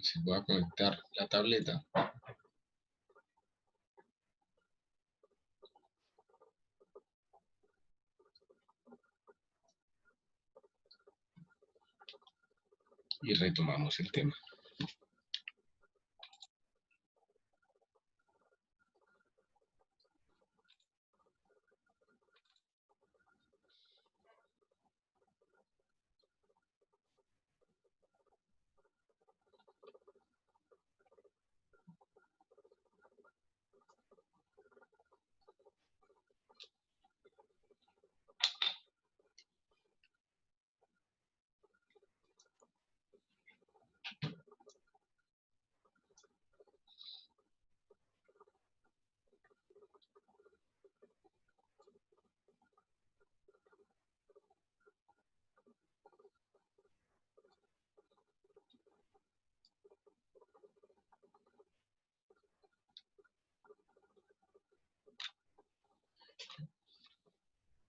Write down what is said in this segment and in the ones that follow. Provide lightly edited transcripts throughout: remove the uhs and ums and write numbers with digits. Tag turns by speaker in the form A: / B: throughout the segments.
A: Entonces voy a conectar la tableta. Y retomamos el tema.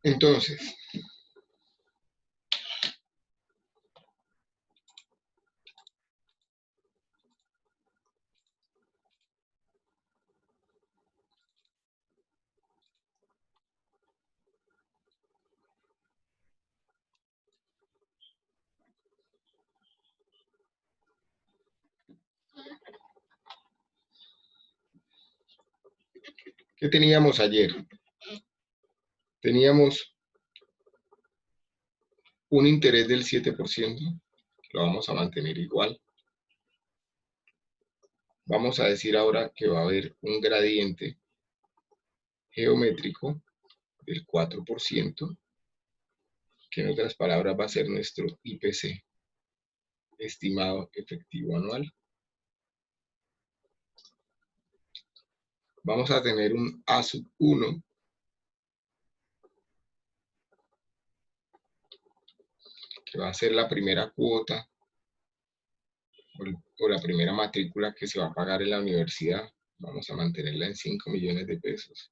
A: Entonces, ¿qué teníamos ayer? Teníamos un interés del 7%, lo vamos a mantener igual. Vamos a decir ahora que va a haber un gradiente geométrico del 4%, que en otras palabras va a ser nuestro IPC, estimado efectivo anual. Vamos a tener un A1, que va a ser la primera cuota o la primera matrícula que se va a pagar en la universidad. Vamos a mantenerla en 5 millones de pesos.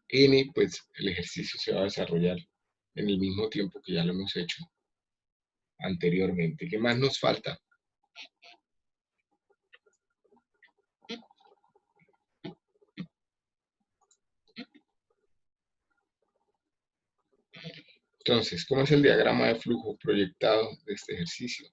A: N, pues el ejercicio se va a desarrollar en el mismo tiempo que ya lo hemos hecho anteriormente. ¿Qué más nos falta? Entonces, ¿cómo es el diagrama de flujo proyectado de este ejercicio?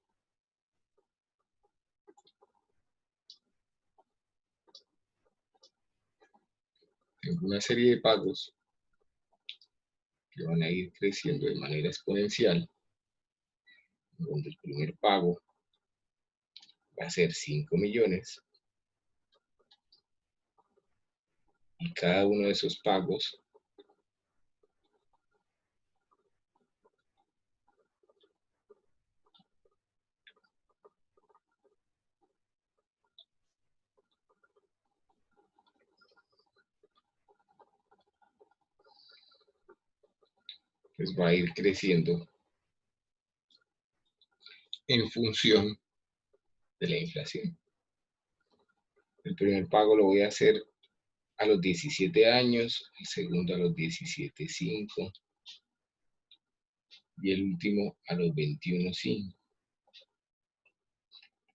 A: Tengo una serie de pagos que van a ir creciendo de manera exponencial, donde el primer pago va a ser 5 millones y cada uno de esos pagos pues va a ir creciendo en función de la inflación. El primer pago lo voy a hacer a los 17 años, el segundo a los 17,5 y el último a los 21,5.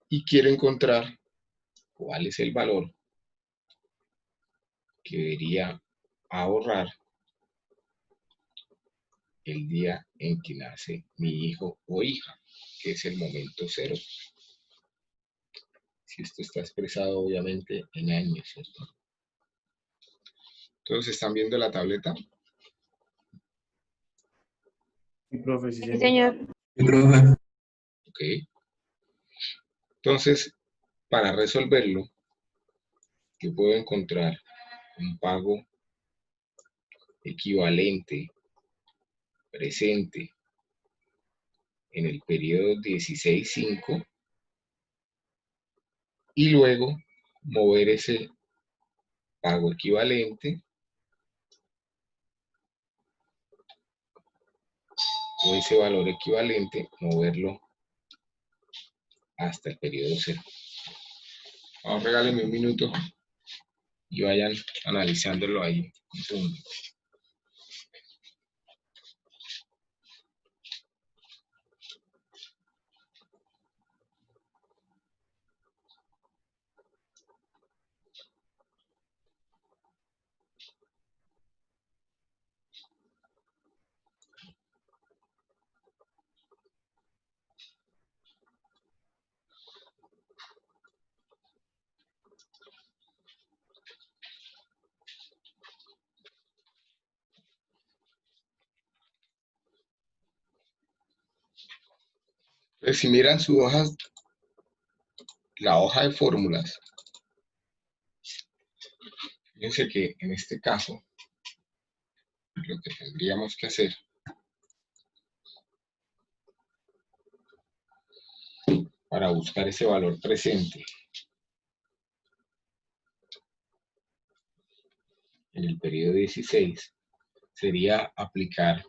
A: Y quiero encontrar cuál es el valor que debería ahorrar el día en que nace mi hijo o hija, que es el momento cero. Si esto está expresado obviamente en años, ¿cierto? Entonces, ¿están viendo la tableta?
B: Sí, profe, sí,
C: Sí, señor.
B: Sí, profe.
A: Ok. Entonces, para resolverlo, yo puedo encontrar un pago equivalente presente en el periodo 16,5 y luego mover ese pago equivalente o ese valor equivalente, moverlo hasta el periodo cero. Ahora regálenme un minuto y vayan analizándolo ahí. Un segundo. Entonces, si miran su hoja, la hoja de fórmulas, fíjense que en este caso, lo que tendríamos que hacer para buscar ese valor presente en el periodo 16 sería aplicar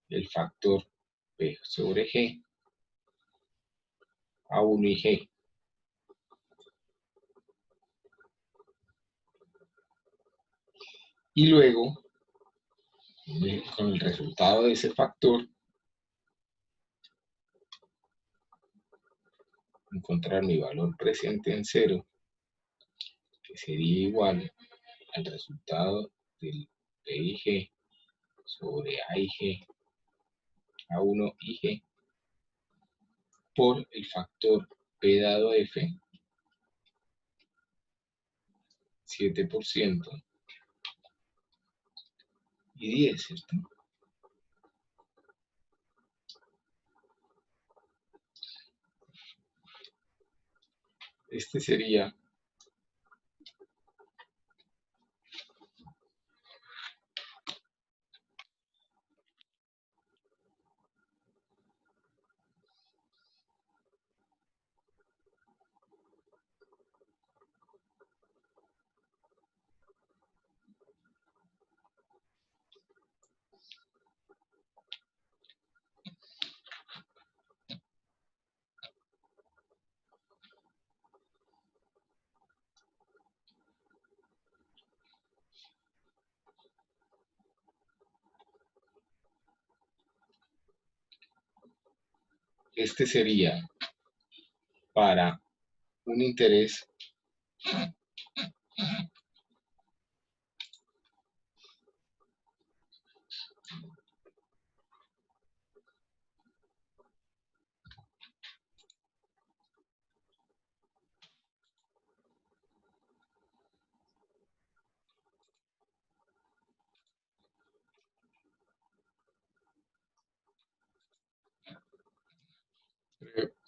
A: el factor P sobre G a 1 y G. Y luego, con el resultado de ese factor, encontrar mi valor presente en 0, que sería igual al resultado del P y G sobre A y G, A1 y G, por el factor P dado F, 7% y 10, ¿cierto? Este sería para un interés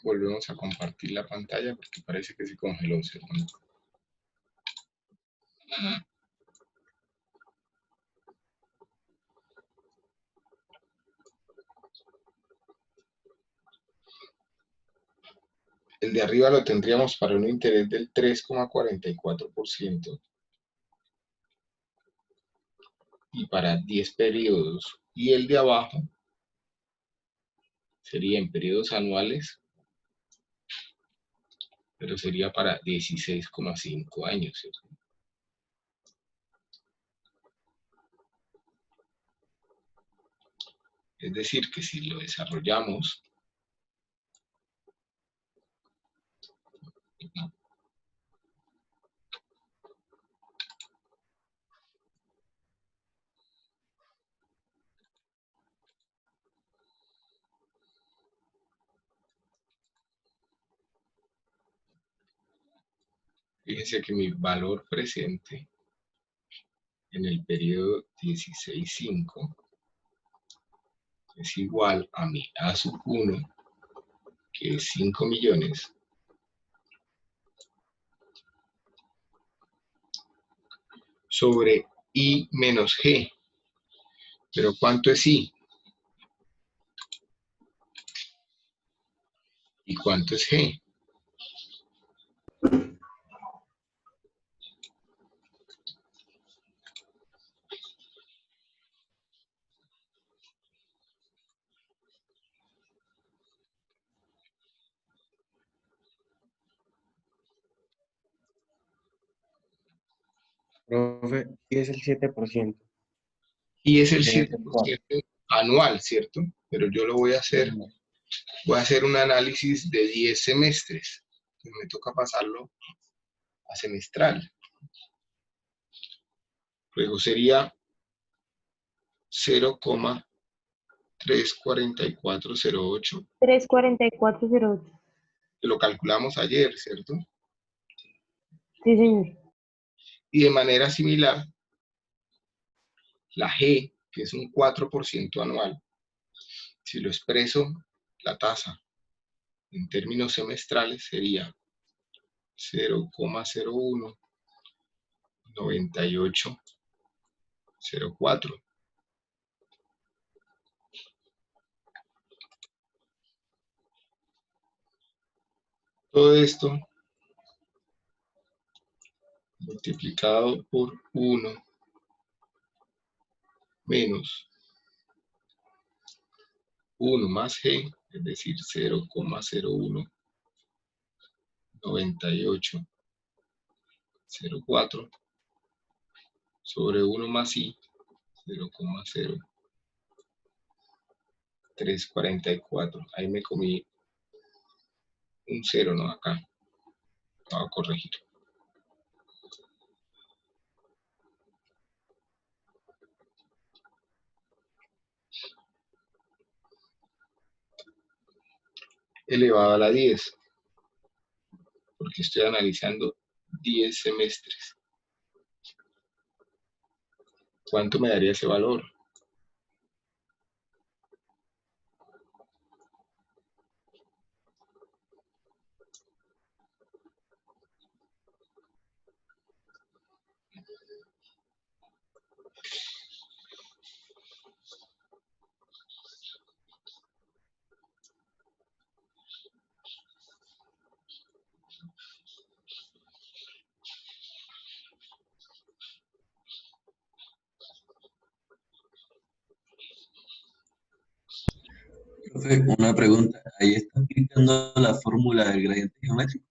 A: volvemos a compartir la pantalla porque parece que se congeló un segundo. El de arriba lo tendríamos para un interés del 3,44% y para 10 periodos. Y el de abajo sería en periodos anuales, pero sería para 16,5 años, ¿cierto? Es decir, que si lo desarrollamos, fíjense que mi valor presente en el periodo 16,5 es igual a mi A sub 1, que es 5 millones, sobre I menos G. ¿Pero cuánto es I? ¿Y cuánto es G?
B: Profe, y es el 7%.
A: Y es el
B: Debe ser cuál.
A: 7% anual, ¿cierto? Pero yo lo voy a hacer, un análisis de 10 semestres. Entonces me toca pasarlo a semestral. Luego sería 0,34408,
C: 34408.
A: que lo calculamos ayer, ¿cierto?
C: Sí, señor.
A: Y de manera similar, la G, que es un 4% anual, si lo expreso, la tasa en términos semestrales sería 0,01 9804. Todo esto multiplicado por 1 menos 1 más g, es decir, 0,01 9804 sobre 1 más i, 0,0344. Ahí me comí un 0, ¿no? Acá. Voy a corregir. Elevado a la 10, porque estoy analizando 10 semestres. ¿Cuánto me daría ese valor?
D: Profe, una pregunta. Ahí está aplicando la fórmula del gradiente geométrico.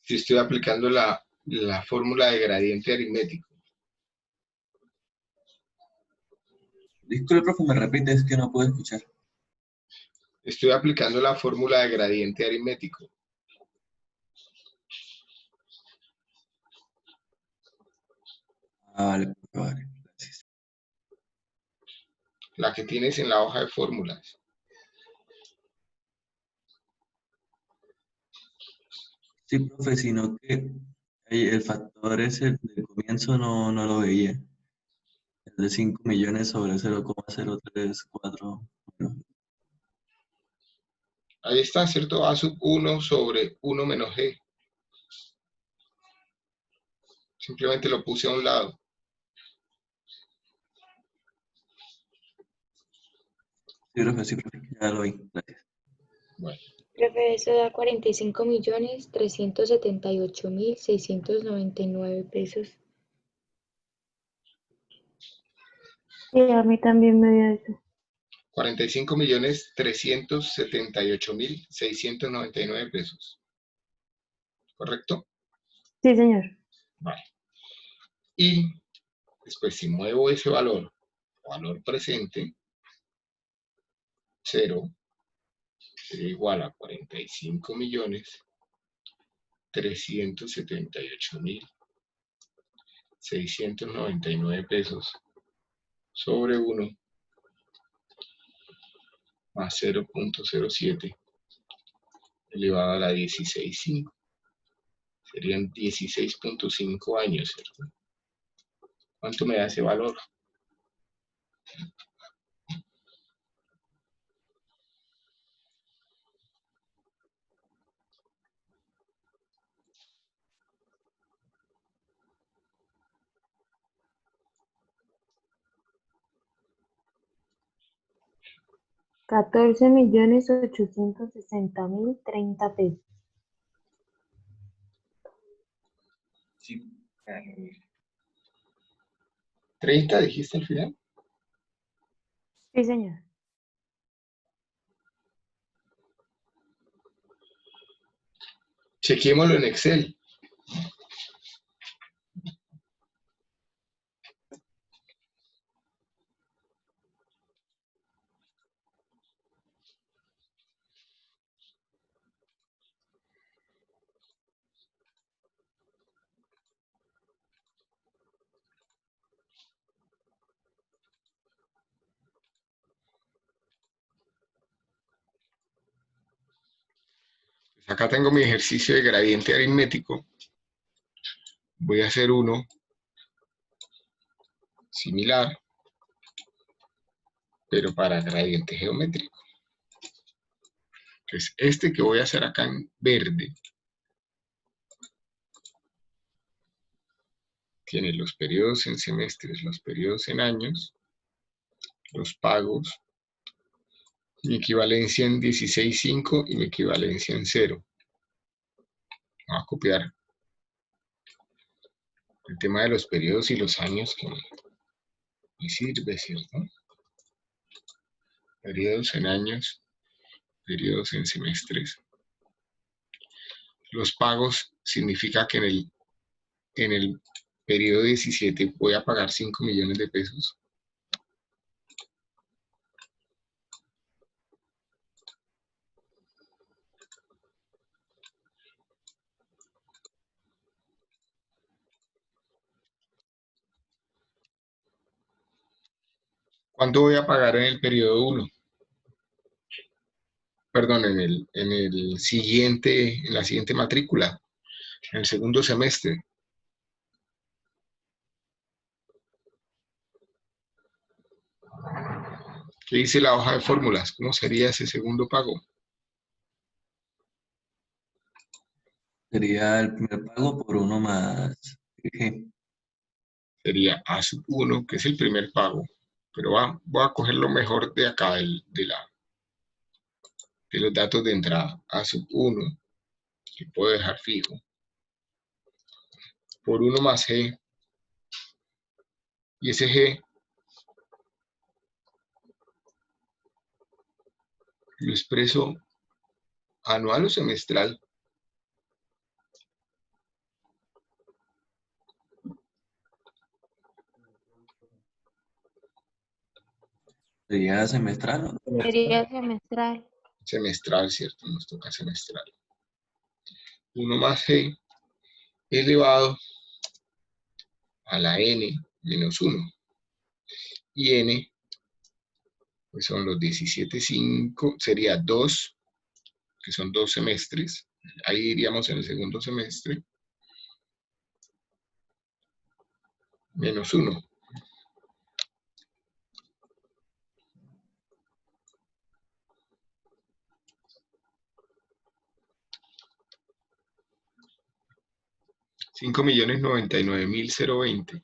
A: Si estoy aplicando la fórmula de gradiente aritmético.
D: Disculpe, profe, me repite, es que no puedo escuchar.
A: Estoy aplicando la fórmula de gradiente aritmético.
D: Ah, vale, profe, vale. Gracias.
A: La que tienes en la hoja de fórmulas.
D: Sí, profe, sino que ahí el factor ese del comienzo no lo veía. El de 5 millones sobre 0,034. Bueno,
A: Ahí está, ¿cierto? A sub 1 sobre 1 menos g. Simplemente lo puse a un lado.
D: sí, profe, ya lo vi. Gracias.
A: Bueno,
E: Profe, eso da 45.378.699 pesos.
C: Sí, a mí también me dio eso.
A: 45.378.699 pesos. ¿Correcto?
C: Sí, señor.
A: Vale. Y después, si muevo ese valor presente, 0, sería igual a 45.378.699 pesos sobre 1 más 0,07 elevado a la 16,5. Serían 16,5 años, ¿cierto? ¿Cuánto me da ese valor?
C: $14.860.030.
B: Sí, claro.
A: 30 dijiste al final.
C: Sí, señor.
A: Chequémoslo en Excel. Acá tengo mi ejercicio de gradiente aritmético. Voy a hacer uno similar, pero para gradiente geométrico. que es este que voy a hacer acá en verde. Tiene los periodos en semestres, los periodos en años, los pagos, mi equivalencia en 16.5 y mi equivalencia en 0. Voy a copiar el tema de los periodos y los años que me sirve, ¿cierto? Periodos en años, periodos en semestres. Los pagos significa que en el periodo 17 voy a pagar 5 millones de pesos. ¿Cuánto voy a pagar en el periodo 1? Perdón, en el siguiente, en la siguiente matrícula, en el segundo semestre. ¿Qué dice la hoja de fórmulas? ¿Cómo sería ese segundo pago?
D: Sería el primer pago por 1 más G.
A: Sería A sub 1, que es el primer pago. Pero voy a coger lo mejor de acá, de los datos de entrada. A sub 1, que puedo dejar fijo, por 1 más G. Y ese G lo expreso anual o semestral.
D: Sería semestral, ¿no?
C: Sería semestral.
A: Semestral, ¿cierto? Nos toca semestral. 1 más G elevado a la N menos 1. Y N, pues son los 17.5, sería 2, que son 2 semestres. Ahí iríamos en el segundo semestre. Menos 1. $5.099.020.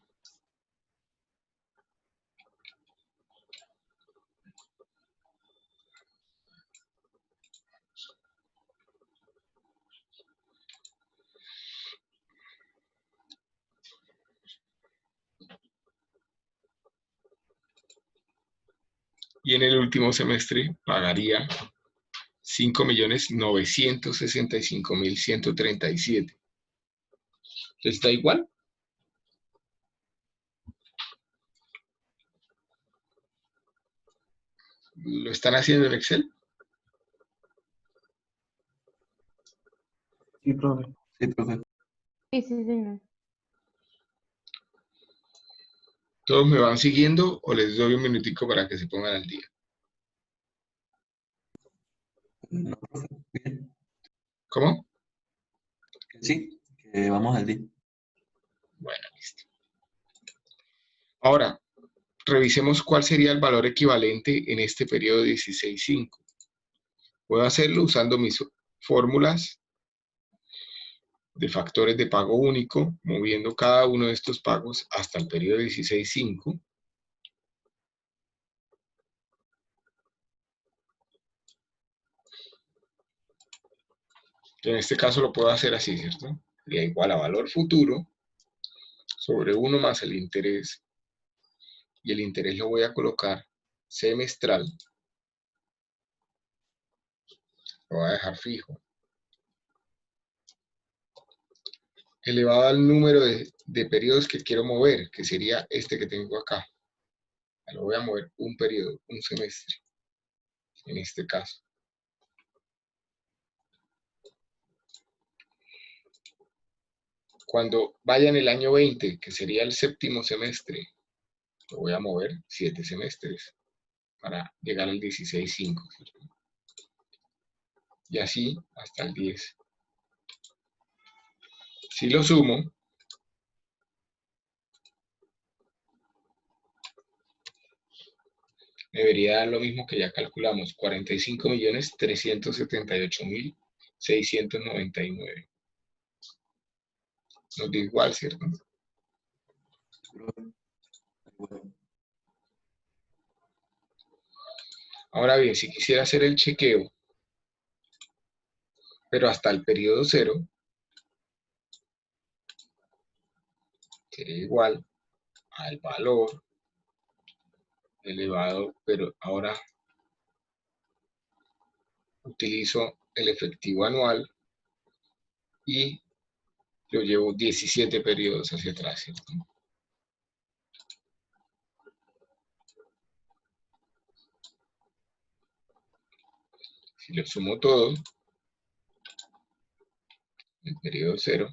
A: Y en el último semestre pagaría 5.965.137. ¿Está igual? ¿Lo están haciendo en Excel?
B: Sí, profe.
D: Sí, profe.
C: Sí, sí, señor.
A: ¿Todos me van siguiendo o les doy un minutico para que se pongan al día?
D: No, profe. Bien.
A: ¿Cómo?
D: Que sí, que vamos al día.
A: Bueno, listo. Ahora, revisemos cuál sería el valor equivalente en este periodo 16.5. Puedo hacerlo usando mis fórmulas de factores de pago único, moviendo cada uno de estos pagos hasta el periodo 16.5. En este caso lo puedo hacer así, ¿cierto? Sería igual a valor futuro sobre 1 más el interés. Y el interés lo voy a colocar semestral. Lo voy a dejar fijo. Elevado al número de periodos que quiero mover, que sería este que tengo acá. Lo voy a mover un periodo, un semestre, en este caso. Cuando vaya en el año 20, que sería el séptimo semestre, lo voy a mover 7 semestres para llegar al 16.5. Y así hasta el 10. Si lo sumo, me debería dar lo mismo que ya calculamos, 45.378.699. Nos da igual, ¿cierto?
D: Bueno,
A: Ahora bien, si quisiera hacer el chequeo, pero hasta el periodo 0, sería igual al valor elevado, pero ahora utilizo el efectivo anual y lo llevo 17 periodos hacia atrás, ¿cierto? Si lo sumo todo, el periodo 0,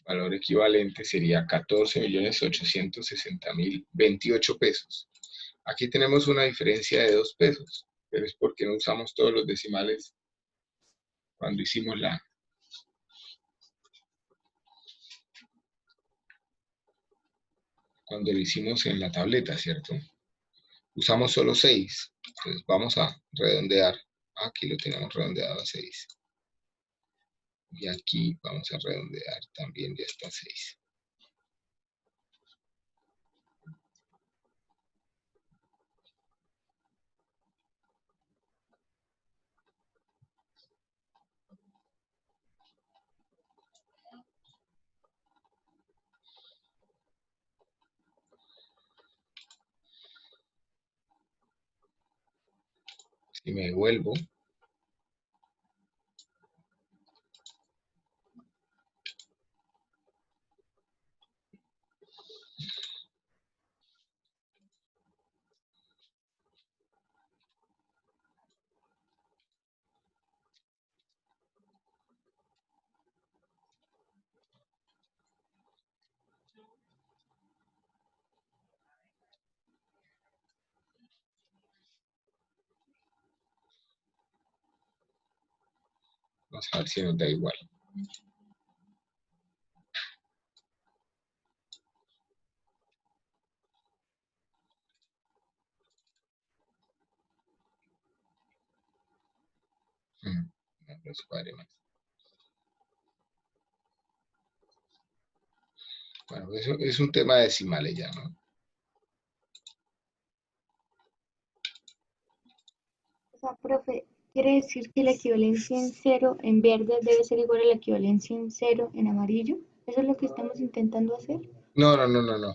A: valor equivalente sería 14.860.028 pesos. Aquí tenemos una diferencia de 2 pesos, pero es porque no usamos todos los decimales cuando hicimos cuando lo hicimos en la tableta, ¿cierto? Usamos solo 6, entonces vamos a redondear. Aquí lo tenemos redondeado a 6. Y aquí vamos a redondear también de hasta 6. Si me devuelvo, vamos a ver si nos da igual. No los cuadre más. Bueno, eso es un tema de decimales ya, ¿no?
E: O sea, profe, ¿quiere decir que la equivalencia en 0 en verde debe ser igual a la equivalencia en 0 en amarillo? ¿Eso es lo que estamos intentando hacer?
A: No, no, no, no, no.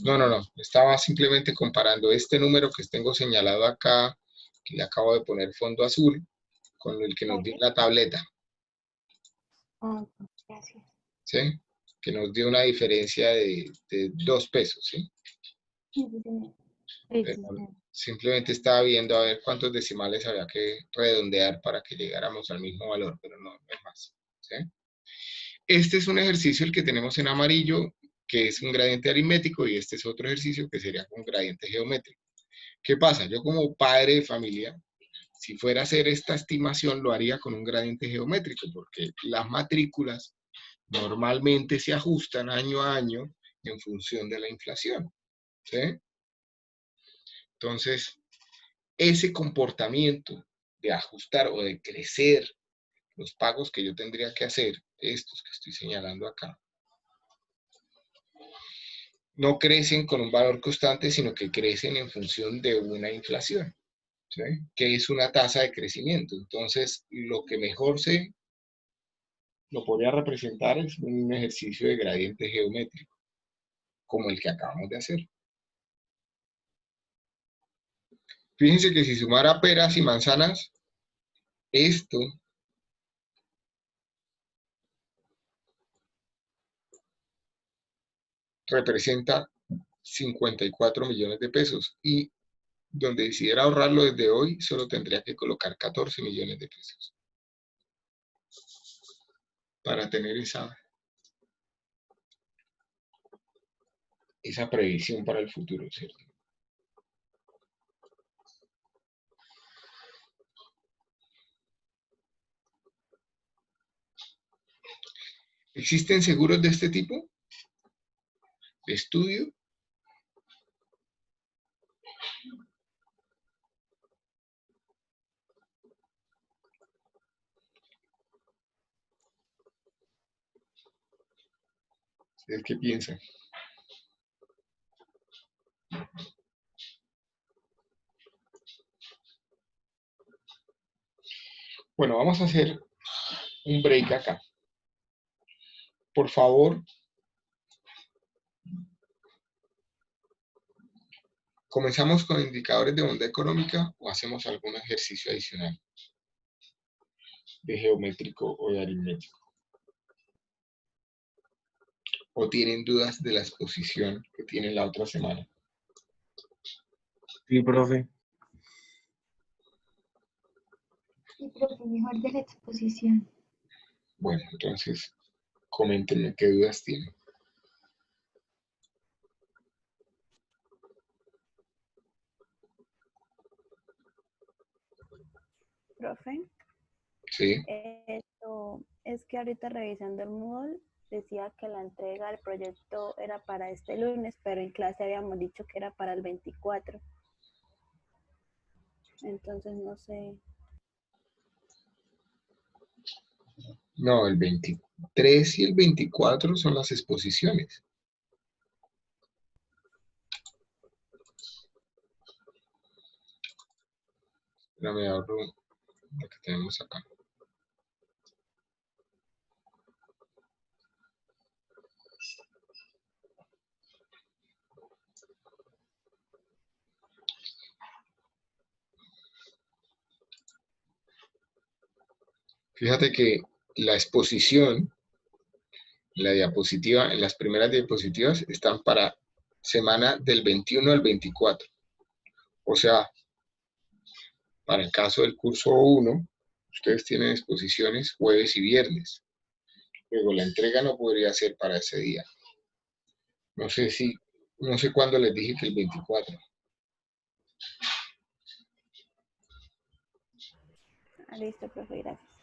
A: No, no, no. Estaba simplemente comparando este número que tengo señalado acá, que le acabo de poner fondo azul, con el que nos dio
E: Vale.
A: la tableta,
E: Ah, gracias.
A: ¿sí? Que nos dio una diferencia de 2 pesos, ¿sí?
E: Sí, sí, señor.
C: Sí,
A: Pero
C: sí, sí.
A: simplemente estaba viendo a ver cuántos decimales había que redondear para que llegáramos al mismo valor, pero no, no es más, ¿sí? Este es un ejercicio el que tenemos en amarillo, que es un gradiente aritmético, y este es otro ejercicio que sería un gradiente geométrico. ¿Qué pasa? Yo como padre de familia, si fuera a hacer esta estimación, lo haría con un gradiente geométrico, porque las matrículas normalmente se ajustan año a año en función de la inflación, ¿sí? Entonces, ese comportamiento de ajustar o de crecer los pagos que yo tendría que hacer, estos que estoy señalando acá, no crecen con un valor constante, sino que crecen en función de una inflación, ¿sí? Que es una tasa de crecimiento. Entonces, lo que mejor lo podría representar es un ejercicio de gradiente geométrico, como el que acabamos de hacer. Fíjense que si sumara peras y manzanas, esto representa 54 millones de pesos, y donde decidiera ahorrarlo desde hoy, solo tendría que colocar 14 millones de pesos para tener esa previsión para el futuro, ¿cierto? ¿Existen seguros de este tipo? ¿De estudio? ¿Ustedes qué piensan? Bueno, vamos a hacer un break acá. Por favor, ¿comenzamos con indicadores de bondad económica o hacemos algún ejercicio adicional de geométrico o de aritmético? ¿O tienen dudas de la exposición que tienen la otra semana?
B: Sí, profe.
E: Sí, profe, mejor de la exposición.
A: Bueno, entonces, coméntenme qué dudas tienen.
F: Profe,
A: ¿Sí?
F: esto es que ahorita revisando el Moodle decía que la entrega del proyecto era para este lunes, pero en clase habíamos dicho que era para el 24. Entonces no sé.
A: No, el 23 y el 24 son las exposiciones. Espérame, abro lo que tenemos acá. Fíjate que la exposición, la diapositiva, en las primeras diapositivas están para semana del 21 al 24. O sea, para el caso del curso 1, ustedes tienen exposiciones jueves y viernes. Luego la entrega no podría ser para ese día. No sé cuándo les dije que el 24.
F: Ah, listo, profe, gracias.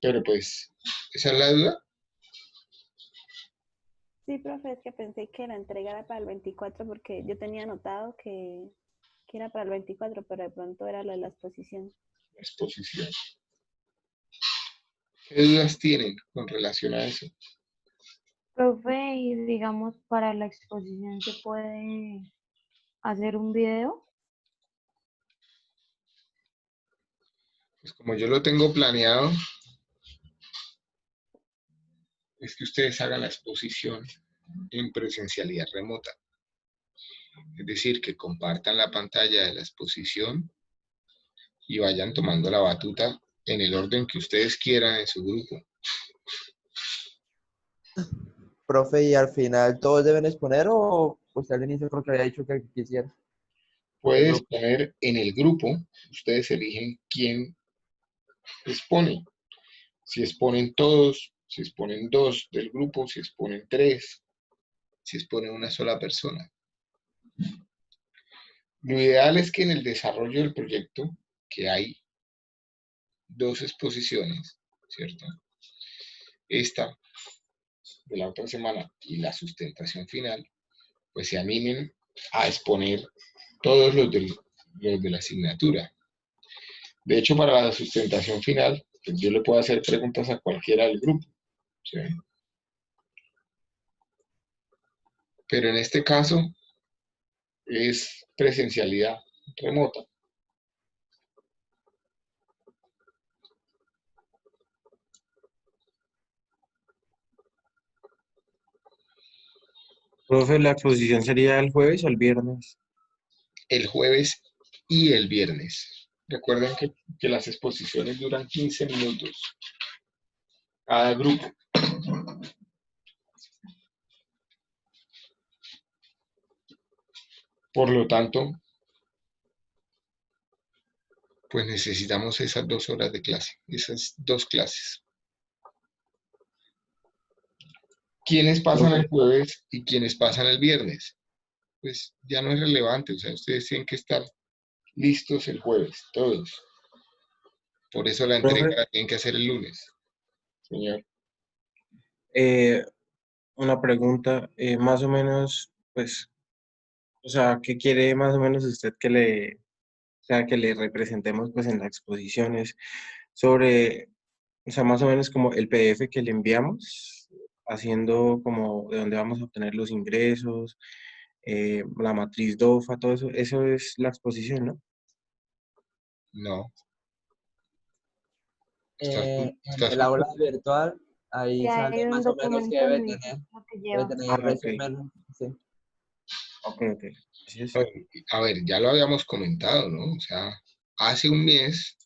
A: Pero pues, esa es la duda.
F: Sí, profe, es que pensé que la entrega era para el 24 porque yo tenía anotado que era para el 24, pero de pronto era lo de la exposición.
A: La exposición. ¿Qué dudas tienen con relación a eso?
C: Profe, y digamos, para la exposición se puede hacer un video.
A: Pues como yo lo tengo planeado, es que ustedes hagan la exposición en presencialidad remota. Es decir, que compartan la pantalla de la exposición y vayan tomando la batuta en el orden que ustedes quieran en su grupo.
B: Profe, ¿y al final todos deben exponer o usted al inicio creo que había dicho que quisiera? Por el
A: Puedes
B: grupo.
A: poner en el grupo, ustedes eligen quién expone. Si exponen todos, si exponen dos del grupo, si exponen tres, si exponen una sola persona. Lo ideal es que en el desarrollo del proyecto, que hay dos exposiciones, ¿cierto? Esta de la otra semana y la sustentación final, pues se animen a exponer todos los de la asignatura. De hecho, para la sustentación final, pues yo le puedo hacer preguntas a cualquiera del grupo, ¿sí? Pero en este caso es presencialidad remota.
G: Profe, ¿la exposición sería el jueves o el viernes?
A: El jueves y el viernes. Recuerden que las exposiciones duran 15 minutos cada grupo. Por lo tanto, pues necesitamos esas 2 horas de clase, esas 2 clases. ¿Quiénes pasan el
G: Profe,
A: jueves y quiénes pasan el viernes? Pues ya no es relevante, o sea, ustedes tienen que estar listos el jueves, todos. Por eso la entrega
G: profe,
A: la tienen que hacer el lunes, señor.
G: eh, una pregunta, más o menos, pues, o sea, ¿qué quiere más o menos usted o sea, que le representemos pues en las exposiciones sobre, o sea, más o menos como el PDF que le enviamos, haciendo como de dónde vamos a obtener los ingresos, la matriz DOFA, todo eso, eso es la exposición, ¿no?
A: No.
B: En
A: Estás
B: el aula virtual,
C: Y
B: ahí sale
C: hay un
B: más o menos que
C: documento en el lo que
B: debe
C: lleva.
B: tener
G: Ok,
B: resumen. Sí.
G: ok. Así es.
A: a ver, ya lo habíamos comentado, ¿no? O sea, hace un mes,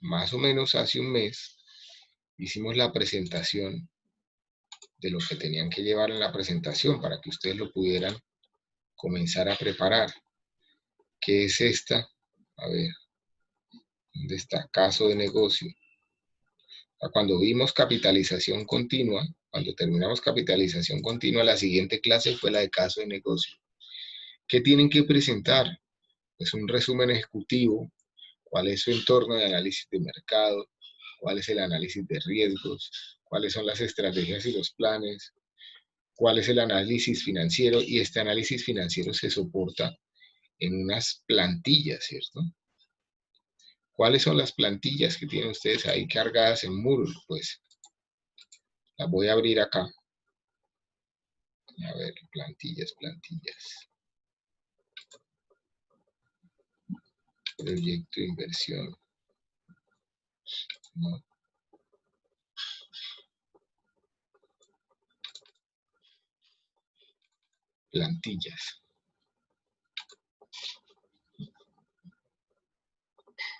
A: más o menos hace un mes, hicimos la presentación de lo que tenían que llevar en la presentación para que ustedes lo pudieran comenzar a preparar. ¿Qué es esta? A ver, ¿dónde está? Caso de negocio. Cuando vimos capitalización continua, cuando terminamos capitalización continua, la siguiente clase fue la de caso de negocio. ¿Qué tienen que presentar? Pues un resumen ejecutivo, cuál es su entorno de análisis de mercado, cuál es el análisis de riesgos, cuáles son las estrategias y los planes, cuál es el análisis financiero, y este análisis financiero se soporta en unas plantillas, ¿cierto? ¿Cuáles son las plantillas que tienen ustedes ahí cargadas en Moodle? Pues las voy a abrir acá. A ver, plantillas. Proyecto de inversión. No. Plantillas.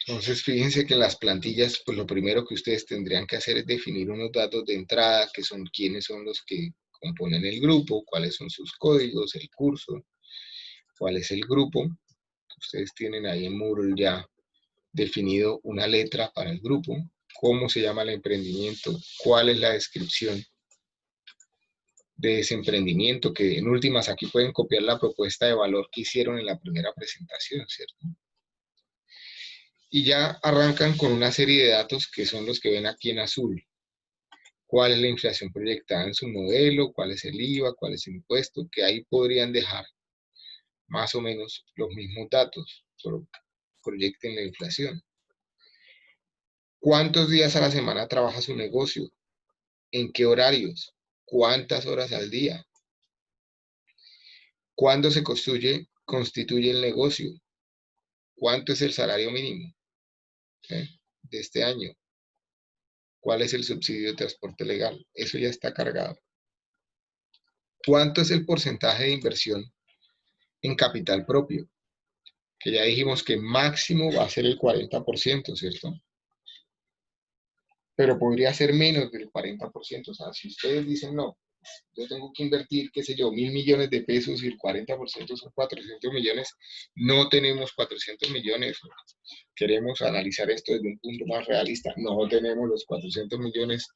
A: Entonces, fíjense que en las plantillas, pues lo primero que ustedes tendrían que hacer es definir unos datos de entrada, que son quiénes son los que componen el grupo, cuáles son sus códigos, el curso, cuál es el grupo. Ustedes tienen ahí en Moodle ya definido una letra para el grupo, cómo se llama el emprendimiento, cuál es la descripción de ese emprendimiento, que en últimas aquí pueden copiar la propuesta de valor que hicieron en la primera presentación, ¿cierto? Y ya arrancan con una serie de datos que son los que ven aquí en azul. ¿Cuál es la inflación proyectada en su modelo? ¿Cuál es el IVA? ¿Cuál es el impuesto? Que ahí podrían dejar más o menos los mismos datos, solo proyecten la inflación. ¿Cuántos días a la semana trabaja su negocio? ¿En qué horarios? ¿Cuántas horas al día? ¿Cuándo se constituye el negocio? ¿Cuánto es el salario mínimo de este año? ¿Cuál es el subsidio de transporte legal? Eso ya está cargado. ¿Cuánto es el porcentaje de inversión en capital propio? Que ya dijimos que máximo va a ser el 40%, ¿cierto? Pero podría ser menos del 40%. O sea, si ustedes dicen, no, yo tengo que invertir, qué sé yo, 1.000 millones de pesos y el 40% son 400 millones, no tenemos 400 millones. Queremos analizar esto desde un punto más realista. No tenemos los 400 millones,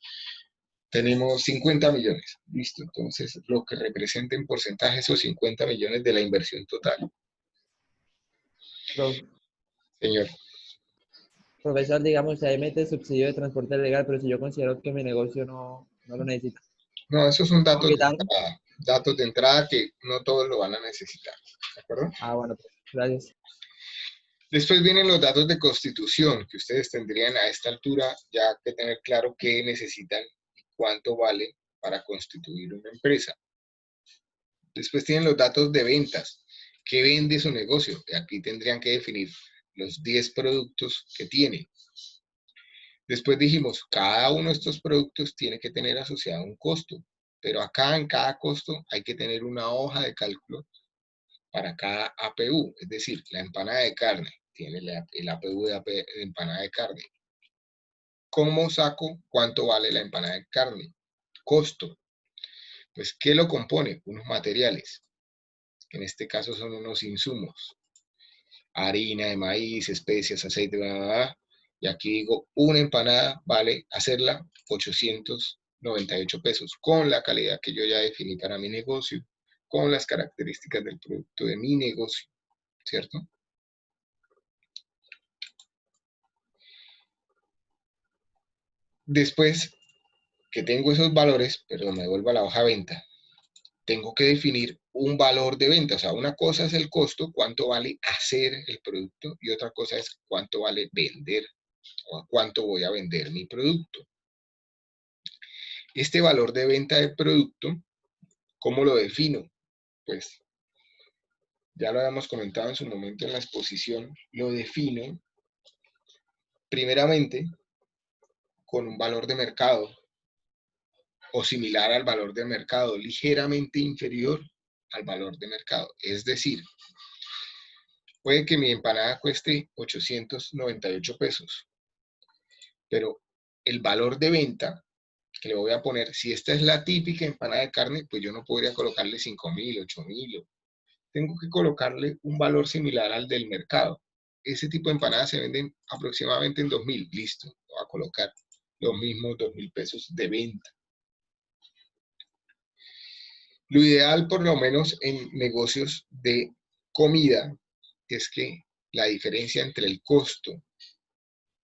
A: tenemos 50 millones. Listo, entonces lo que representa en porcentaje esos 50 millones de la inversión total. Señor.
B: Profesor, digamos, ahí mete subsidio de transporte legal, pero si yo considero que mi negocio no lo necesita.
A: No, esos son
B: ¿Puedo quitarlo?
A: datos de entrada que no todos lo van a necesitar. ¿De acuerdo?
B: Ah, bueno, pues, gracias.
A: Después vienen los datos de constitución, que ustedes tendrían a esta altura ya que tener claro qué necesitan y cuánto vale para constituir una empresa. Después tienen los datos de ventas, qué vende su negocio. Aquí tendrían que definir los 10 productos que tienen. Después dijimos, cada uno de estos productos tiene que tener asociado un costo, pero acá en cada costo hay que tener una hoja de cálculo para cada APU, es decir, la empanada de carne tiene el APU de empanada de carne. ¿Cómo saco cuánto vale la empanada de carne? Costo. Pues, ¿qué lo compone? Unos materiales, que en este caso son unos insumos. Harina de maíz, especias, aceite, bla, bla, bla. Y aquí digo, una empanada vale hacerla 898 pesos, con la calidad que yo ya definí para mi negocio, con las características del producto de mi negocio, ¿cierto? Después que tengo esos valores, perdón, me vuelvo a la hoja de venta. tengo que definir un valor de venta. O sea, una cosa es el costo, cuánto vale hacer el producto, y otra cosa es cuánto vale vender, o a cuánto voy a vender mi producto. Este valor de venta del producto, ¿cómo lo defino? Pues ya lo habíamos comentado en su momento en la exposición, lo defino primeramente con un valor de mercado o similar al valor de mercado, ligeramente inferior al valor de mercado. Es decir, puede que mi empanada cueste 898 pesos, pero el valor de venta que le voy a poner, si esta es la típica empanada de carne, pues yo no podría colocarle 5.000, 8.000. Tengo que colocarle un valor similar al del mercado. Ese tipo de empanadas se venden aproximadamente en 2.000. Listo, voy a colocar los mismos 2.000 pesos de venta. Lo ideal, por lo menos en negocios de comida, es que la diferencia entre el costo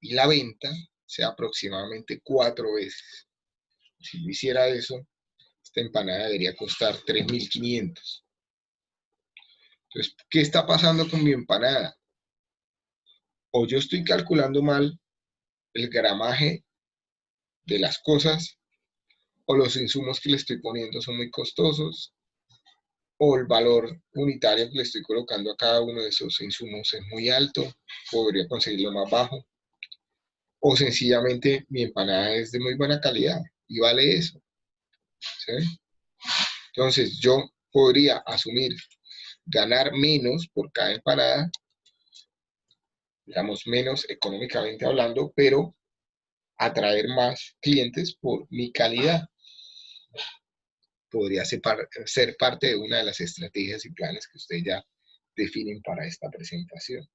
A: y la venta sea aproximadamente 4 veces. Si yo hiciera eso, esta empanada debería costar 3.500. Entonces, ¿qué está pasando con mi empanada? O yo estoy calculando mal el gramaje de las cosas, o los insumos que le estoy poniendo son muy costosos, o el valor unitario que le estoy colocando a cada uno de esos insumos es muy alto, podría conseguirlo más bajo, o sencillamente mi empanada es de muy buena calidad y vale eso, ¿sí? Entonces yo podría asumir ganar menos por cada empanada, digamos menos económicamente hablando, pero atraer más clientes por mi calidad. Podría ser parte de una de las estrategias y planes que ustedes ya definen para esta presentación.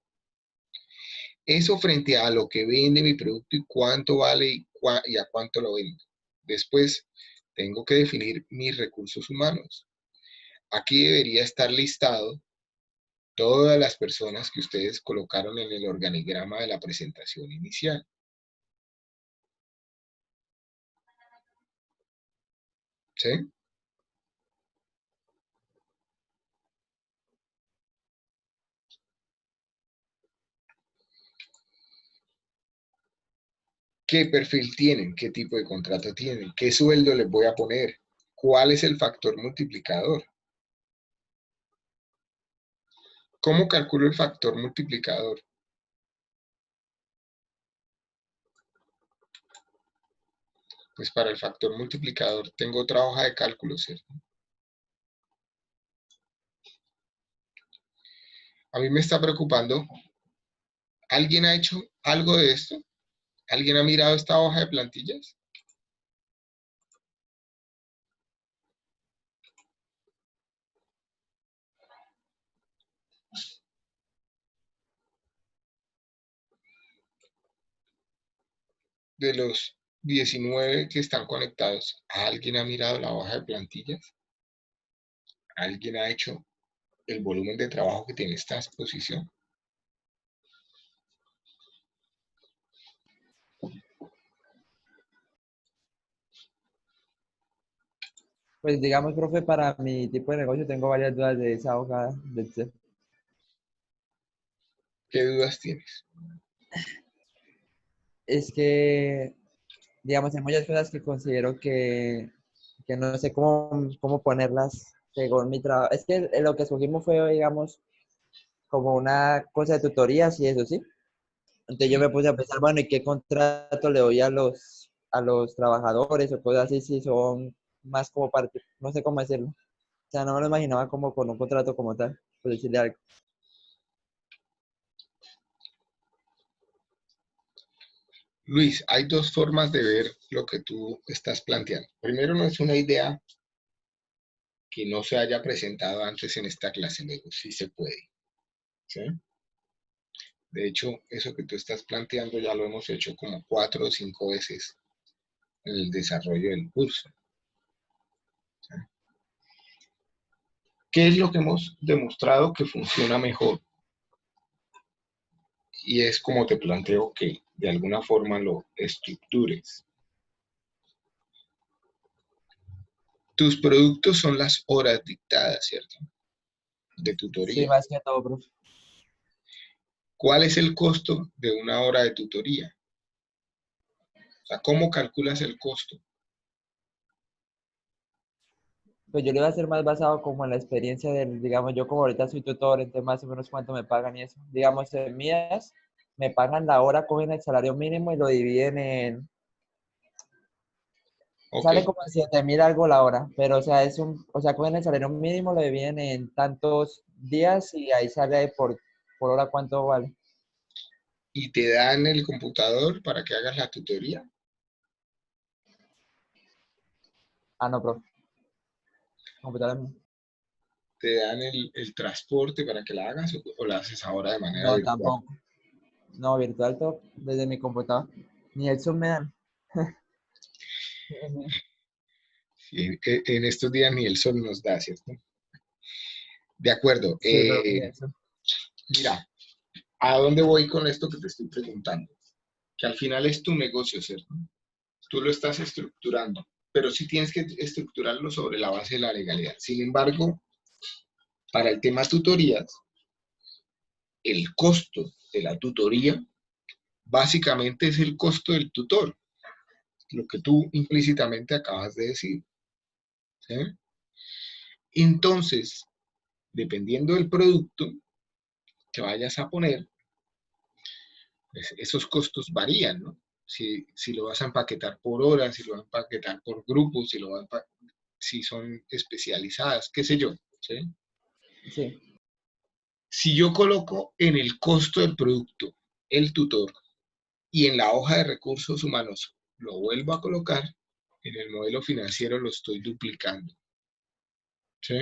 A: Eso frente a lo que vende mi producto y cuánto vale y a cuánto lo vendo. Después tengo que definir mis recursos humanos. Aquí debería estar listado todas las personas que ustedes colocaron en el organigrama de la presentación inicial. ¿Sí? ¿Qué perfil tienen? ¿Qué tipo de contrato tienen? ¿Qué sueldo les voy a poner? ¿Cuál es el factor multiplicador? ¿Cómo calculo el factor multiplicador? Pues para el factor multiplicador tengo otra hoja de cálculo, ¿cierto? A mí me está preocupando. ¿Alguien ha hecho algo de esto? ¿Alguien ha mirado esta hoja de plantillas? De los 19 que están conectados, ¿alguien ha mirado la hoja de plantillas? ¿Alguien ha hecho el volumen de trabajo que tiene esta exposición?
B: Pues digamos, profe, para mi tipo de negocio tengo varias dudas de esa hoja de Excel.
A: ¿Qué dudas tienes?
B: Es que, digamos, hay muchas cosas que considero que no sé cómo ponerlas según mi trabajo. Es que lo que escogimos fue, digamos, como una cosa de tutorías y eso, ¿sí? Entonces yo me puse a pensar, bueno, ¿y qué contrato le doy a los trabajadores o cosas así si son más como parte, no sé cómo decirlo? O sea, no me lo imaginaba como con un contrato como tal, por decirle algo.
A: Luis, hay dos formas de ver lo que tú estás planteando. Primero, no es una idea que no se haya presentado antes en esta clase, luego sí se puede, ¿sí? De hecho, eso que tú estás planteando ya lo hemos hecho como 4 o 5 veces en el desarrollo del curso. ¿Sí? ¿Qué es lo que hemos demostrado que funciona mejor? Y es como te planteo que de alguna forma lo estructures. tus productos son las horas dictadas, ¿cierto? De
B: Sí,
A: tutoría.
B: más que todo, profe.
A: ¿Cuál es el costo de una hora de tutoría? O sea, ¿cómo calculas el costo?
B: Pues yo lo iba a hacer más basado como en la experiencia del, digamos, yo como ahorita soy tutor, entonces más o menos cuánto me pagan y eso. Digamos, en mías me pagan la hora, cogen el salario mínimo y lo dividen en,
A: Ok,
B: sale como en 7.000 algo la hora, pero o sea, o sea, cogen el salario mínimo, lo dividen en tantos días y ahí sale por hora cuánto vale.
A: y te dan el computador para que hagas la tutoría.
B: Ah, no, profe. Computadora
A: Te dan el transporte para que la hagas o la haces ahora de manera
B: no,
A: virtual.
B: tampoco. No, virtual todo desde mi computador. Ni el Zoom me dan.
A: Sí, en estos días ni el sol nos da, ¿cierto? De acuerdo.
B: Sí, pero ni el Zoom.
A: Mira, ¿a dónde voy con esto que te estoy preguntando? Que al final es tu negocio, ¿cierto? Tú lo estás estructurando, pero sí tienes que estructurarlo sobre la base de la legalidad. Sin embargo, para el tema tutorías, el costo de la tutoría básicamente es el costo del tutor, lo que tú implícitamente acabas de decir, ¿sí? Entonces, dependiendo del producto que vayas a poner, pues esos costos varían, ¿no? Si lo vas a empaquetar por horas, si lo vas a empaquetar por grupos, si son especializadas, qué sé yo, ¿sí?
B: Sí.
A: Si yo coloco en el costo del producto el tutor y en la hoja de recursos humanos lo vuelvo a colocar, en el modelo financiero lo estoy duplicando, ¿sí?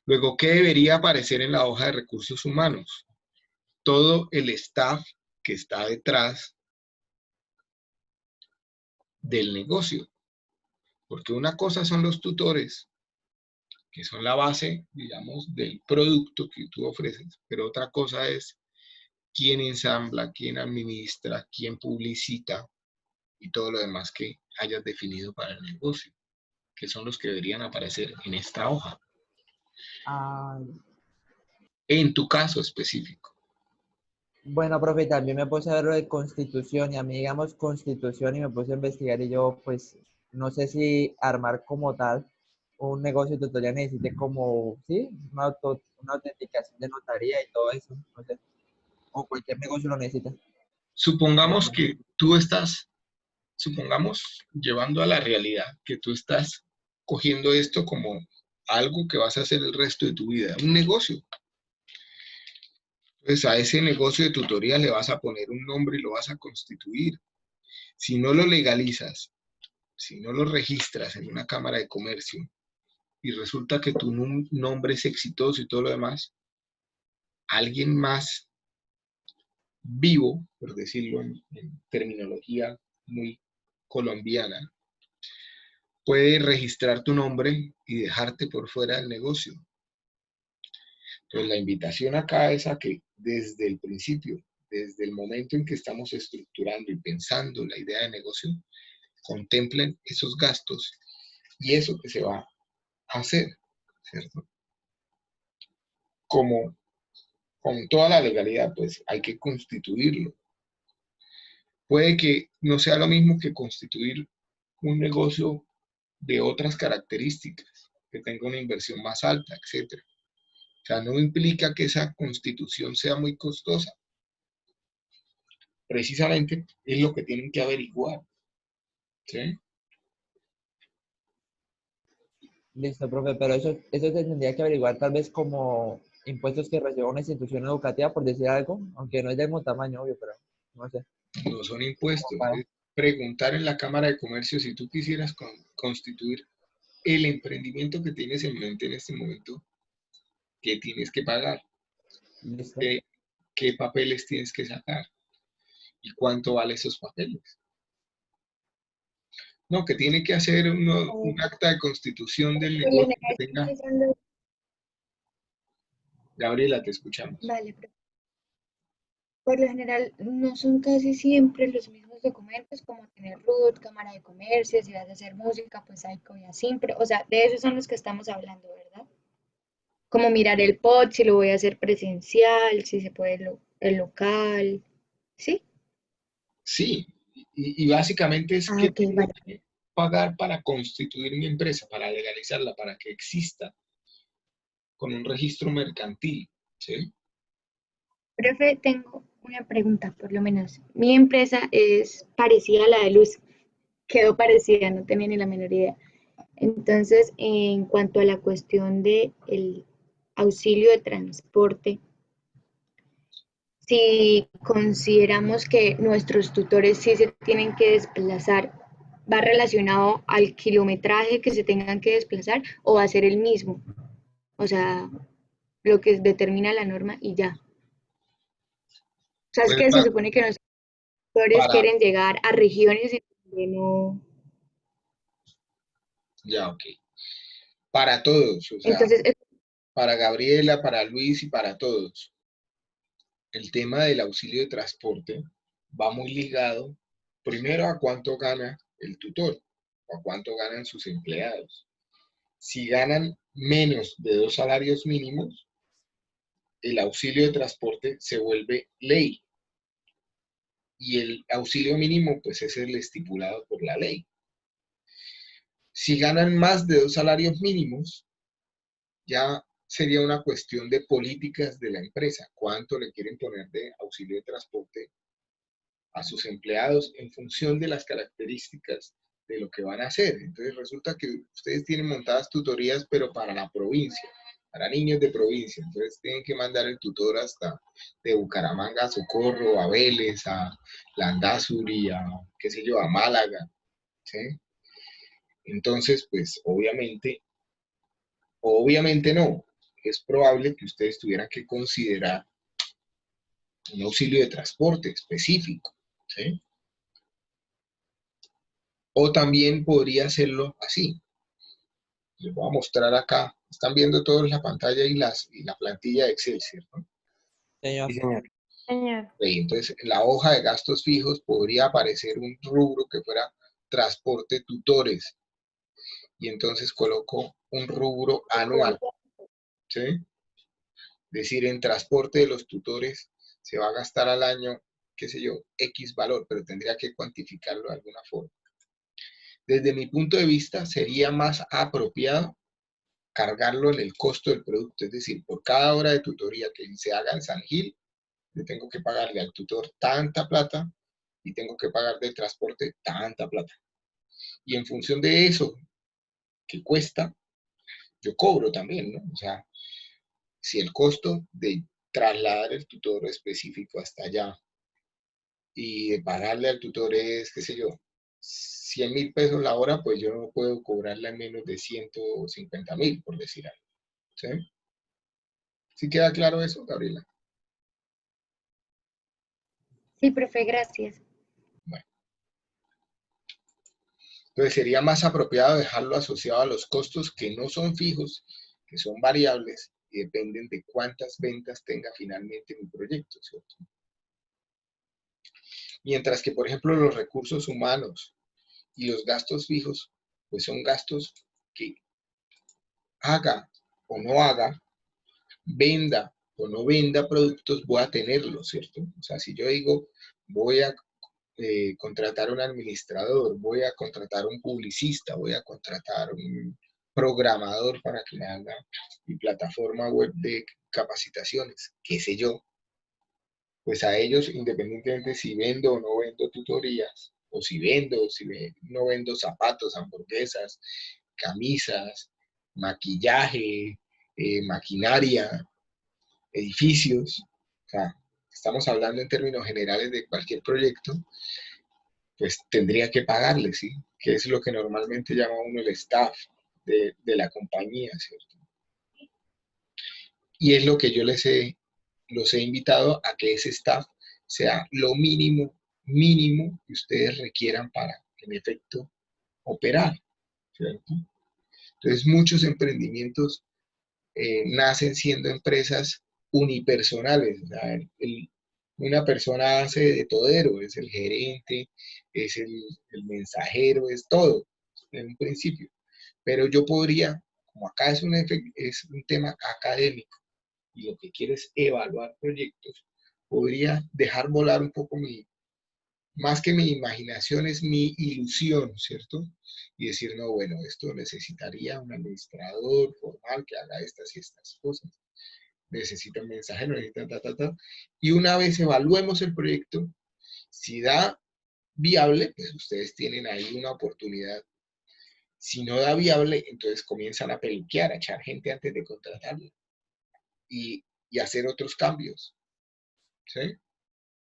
A: Luego, ¿qué debería aparecer en la hoja de recursos humanos? Todo el staff que está detrás del negocio. Porque una cosa son los tutores, que son la base, digamos, del producto que tú ofreces, pero otra cosa es quién ensambla, quién administra, quién publicita y todo lo demás que hayas definido para el negocio, que son los que deberían aparecer en esta hoja,
B: Ah,
A: en tu caso específico.
B: bueno, profe, también me puse a ver lo de Constitución y a mí, digamos, Constitución y me puse a investigar y yo, pues, no sé si armar como tal un negocio tutorial necesite como, sí, una autenticación de notaría y todo eso, no sé, o cualquier negocio lo necesita.
A: Supongamos que tú estás, supongamos, llevando a la realidad, que tú estás cogiendo esto como algo que vas a hacer el resto de tu vida, un negocio. Entonces a ese negocio de tutoría le vas a poner un nombre y lo vas a constituir. Si no lo legalizas, si no lo registras en una cámara de comercio y resulta que tu nombre es exitoso y todo lo demás, alguien más vivo, por decirlo en terminología muy colombiana, puede registrar tu nombre y dejarte por fuera del negocio. Entonces la invitación acá es a que desde el principio, desde el momento en que estamos estructurando y pensando la idea de negocio, contemplen esos gastos y eso que se va a hacer, ¿cierto? Como con toda la legalidad, pues hay que constituirlo. Puede que no sea lo mismo que constituir un negocio de otras características, que tenga una inversión más alta, etc. O sea, no implica que esa constitución sea muy costosa. Precisamente es lo que tienen que averiguar, ¿sí?
B: Listo, profe, pero eso se tendría que averiguar tal vez como impuestos que reciba una institución educativa, por decir algo, aunque no es del mismo tamaño, obvio, pero no sé.
A: No son impuestos,
B: Para-
A: es preguntar en la Cámara de Comercio si tú quisieras constituir el emprendimiento que tienes en mente en este momento, qué tienes que pagar,
B: Listo.
A: qué papeles tienes que sacar y cuánto vale esos papeles. No, que tiene que hacer un acta de constitución del
E: Por lo
A: negocio que
E: general,
A: tenga.
E: siempre son los-
A: Gabriela, te escuchamos.
E: Vale, Por lo general no son casi siempre los mismos documentos como tener RUT, Cámara de Comercio, si vas a hacer música, pues AICO y ASIMPRE, o sea, de esos son los que estamos hablando, ¿verdad? Como mirar el POT, si lo voy a hacer presencial, si se puede el local, ¿sí?
A: Sí, y básicamente es
E: Ah,
A: que
E: ok,
A: tengo
E: vale.
A: que pagar para constituir mi empresa, para legalizarla, para que exista con un registro mercantil, ¿sí?
E: Profe, tengo una pregunta, por lo menos. Mi empresa es parecida a la de Luz, quedó parecida, no tenía ni la menor idea. Entonces, en cuanto a la cuestión de el auxilio de transporte, si consideramos que nuestros tutores sí se tienen que desplazar, ¿va relacionado al kilometraje que se tengan que desplazar o va a ser el mismo? O sea, lo que determina la norma y ya. O sea, es
A: Pues
E: que se supone que nuestros tutores
A: para,
E: quieren llegar a regiones en donde no.
A: ya, ok. Para todos, o sea,
E: Entonces,
A: para Gabriela, para Luis y para todos. El tema del auxilio de transporte va muy ligado primero a cuánto gana el tutor o a cuánto ganan sus empleados. Si ganan menos de 2 salarios mínimos, el auxilio de transporte se vuelve ley y el auxilio mínimo pues es el estipulado por la ley. Si ganan más de 2 salarios mínimos, ya sería una cuestión de políticas de la empresa, cuánto le quieren poner de auxilio de transporte a sus empleados en función de las características de lo que van a hacer. Entonces resulta que ustedes tienen montadas tutorías, pero para la provincia, para niños de provincia. Entonces tienen que mandar el tutor hasta de Bucaramanga a Socorro, a Vélez, a Landazuri, a qué sé yo, a Málaga. ¿Sí? Entonces, pues obviamente no. Es probable que ustedes tuvieran que considerar un auxilio de transporte específico. ¿Sí? O también podría hacerlo así. Les voy a mostrar acá. Están viendo todos la pantalla y la plantilla de Excel, ¿cierto?
B: Señor.
G: Sí, señor.
C: Señor.
A: Ok, entonces, en la hoja de gastos fijos podría aparecer un rubro que fuera transporte tutores. Y entonces coloco un rubro anual. ¿Sí? Es decir, en transporte de los tutores se va a gastar al año, qué sé yo, X valor, pero tendría que cuantificarlo de alguna forma. Desde mi punto de vista, sería más apropiado cargarlo en el costo del producto, es decir, por cada hora de tutoría que se haga en San Gil, yo tengo que pagarle al tutor tanta plata y tengo que pagar de transporte tanta plata. Y en función de eso que cuesta, yo cobro también, ¿no? O sea, si el costo de trasladar el tutor específico hasta allá y de pagarle al tutor es, qué sé yo, 100.000 pesos la hora, pues yo no puedo cobrarle menos de 150.000, por decir algo. ¿Sí? ¿Sí queda claro eso, Gabriela?
E: sí, profe, gracias.
A: Bueno, entonces sería más apropiado dejarlo asociado a los costos que no son fijos, que son variables y dependen de cuántas ventas tenga finalmente mi proyecto, ¿cierto? Mientras que, por ejemplo, los recursos humanos y los gastos fijos, pues son gastos que haga o no haga, venda o no venda productos, voy a tenerlos, ¿cierto? O sea, si yo digo, voy a contratar un administrador, voy a contratar un publicista, voy a contratar un programador para que me haga mi plataforma web de capacitaciones, qué sé yo, pues a ellos, independientemente si vendo o no vendo tutorías, o si vendo, o si no vendo zapatos, hamburguesas, camisas, maquillaje, maquinaria, edificios, o sea, estamos hablando en términos generales de cualquier proyecto, pues tendría que pagarle, ¿sí? Que es lo que normalmente llama uno el staff de la compañía, ¿cierto? Y es lo que yo los he invitado a que ese staff sea lo mínimo que ustedes requieran para, en efecto, operar, ¿cierto? Entonces, muchos emprendimientos nacen siendo empresas unipersonales. O sea, Una persona hace de todero, es el gerente, es el mensajero, es todo en un principio. Pero yo podría, como acá es un tema académico y lo que quiero es evaluar proyectos, podría dejar volar un poco más que mi imaginación, es mi ilusión, ¿cierto? Y decir, no, bueno, esto necesitaría un administrador formal que haga estas y estas cosas. Necesita un mensajero, necesita y una vez evaluemos el proyecto, si da viable, pues ustedes tienen ahí una oportunidad. Si no da viable, entonces comienzan a peluquear, a echar gente antes de contratarlo y hacer otros cambios, ¿sí?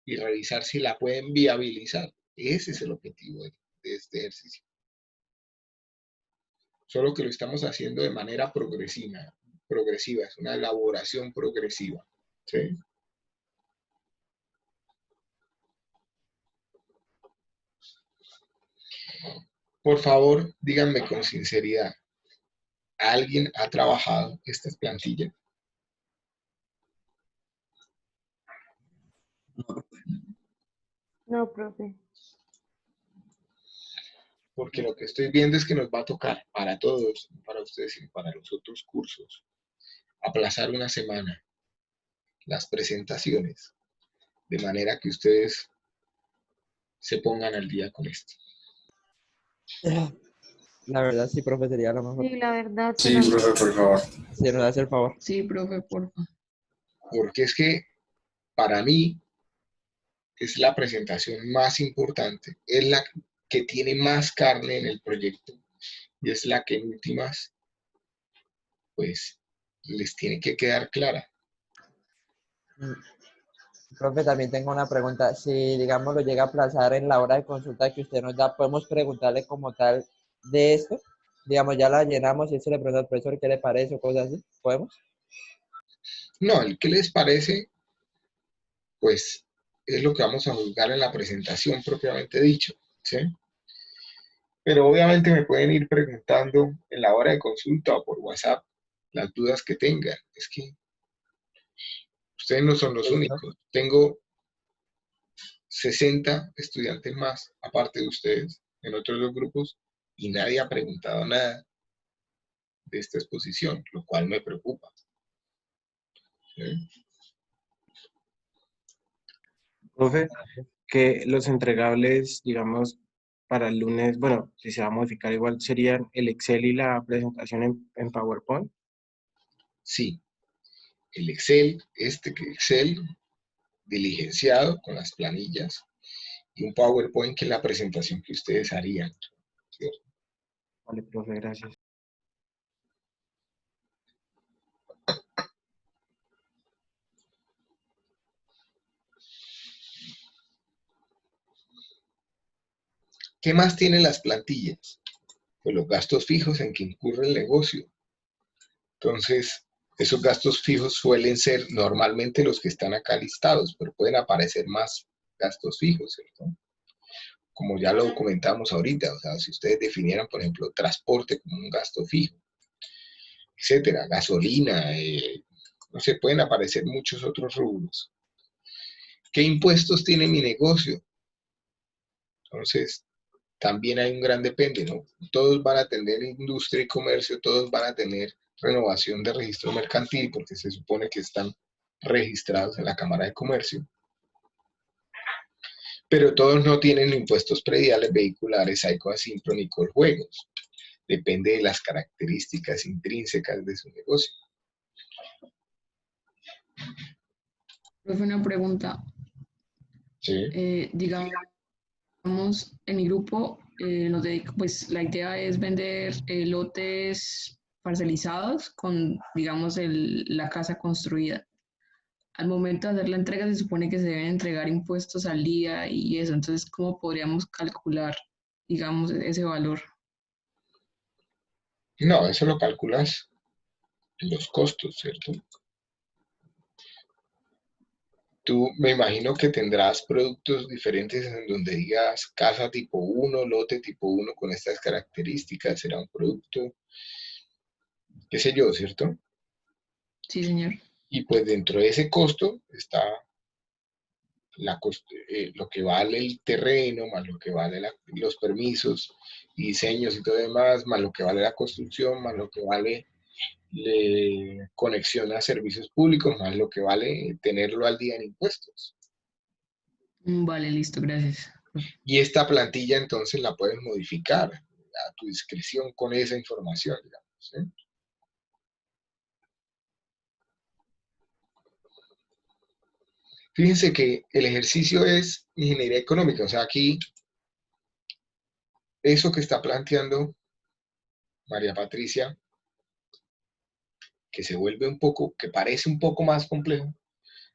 A: Y revisar si la pueden viabilizar. Ese es el objetivo de este ejercicio. Solo que lo estamos haciendo de manera progresiva, es una elaboración progresiva, ¿sí? Por favor, díganme con sinceridad, ¿alguien ha trabajado estas plantillas?
D: No,
C: No, profe.
A: Porque lo que estoy viendo es que nos va a tocar para todos, para ustedes y para los otros cursos, aplazar una semana las presentaciones, de manera que ustedes se pongan al día con esto.
B: La verdad, sí, profe, sería lo mejor.
C: Sí, la verdad,
H: Sí, profe, por favor.
B: Si nos hace el favor.
H: Sí, profe, por favor.
A: Porque es que para mí es la presentación más importante, es la que tiene más carne en el proyecto y es la que en últimas, pues, les tiene que quedar clara.
B: Profe, también tengo una pregunta. Si, digamos, lo llega a aplazar en la hora de consulta que usted nos da, ¿podemos preguntarle como tal de esto? Digamos, ya la llenamos y eso le pregunta al profesor qué le parece o cosas así. ¿Podemos?
A: No, el que les parece, pues, es lo que vamos a juzgar en la presentación propiamente dicho, ¿sí? Pero obviamente me pueden ir preguntando en la hora de consulta o por WhatsApp las dudas que tengan. Es que ustedes no son los únicos. Tengo 60 estudiantes más, aparte de ustedes, en otros dos grupos, y nadie ha preguntado nada de esta exposición, lo cual me preocupa. ¿Sí?
G: Profe, que los entregables, digamos, para el lunes, bueno, si se va a modificar igual, serían el Excel y la presentación en PowerPoint.
A: Sí, el Excel, Excel diligenciado con las planillas y un PowerPoint que es la presentación que ustedes harían. ¿Cierto?
G: Vale, profe, gracias.
A: ¿Qué más tienen las plantillas? Pues los gastos fijos en que incurre el negocio. Entonces, esos gastos fijos suelen ser normalmente los que están acá listados, pero pueden aparecer más gastos fijos, ¿cierto? Como ya lo comentamos ahorita, o sea, si ustedes definieran, por ejemplo, transporte como un gasto fijo, etcétera, gasolina, no sé, pueden aparecer muchos otros rubros. ¿Qué impuestos tiene mi negocio? Entonces, también hay un gran depende, ¿no? Todos van a tener industria y comercio, todos van a tener renovación de registro mercantil, porque se supone que están registrados en la Cámara de Comercio. Pero todos no tienen impuestos prediales, vehiculares, AICO, Asimpro, ni Coljuegos. Depende de las características intrínsecas de su negocio.
H: Profe, una pregunta.
A: Sí.
H: Digamos, en mi grupo, pues la idea es vender lotes parcelizados con, digamos, la casa construida. Al momento de hacer la entrega se supone que se deben entregar impuestos al día y eso. Entonces, ¿cómo podríamos calcular, digamos, ese valor?
A: No, eso lo calculas en los costos, ¿cierto? Tú me imagino que tendrás productos diferentes en donde digas casa tipo 1, lote tipo 1 con estas características, será un producto, qué sé yo, ¿cierto?
H: Sí, señor.
A: Y pues dentro de ese costo está lo que vale el terreno, más lo que vale los permisos y diseños y todo demás, más lo que vale la construcción, más lo que vale conexión a servicios públicos, más lo que vale tenerlo al día en impuestos.
H: Vale, listo, gracias.
A: Y esta plantilla entonces la puedes modificar a tu discreción con esa información, digamos, ¿sí? Fíjense que el ejercicio es ingeniería económica, o sea, aquí eso que está planteando María Patricia, que se vuelve un poco, que parece un poco más complejo,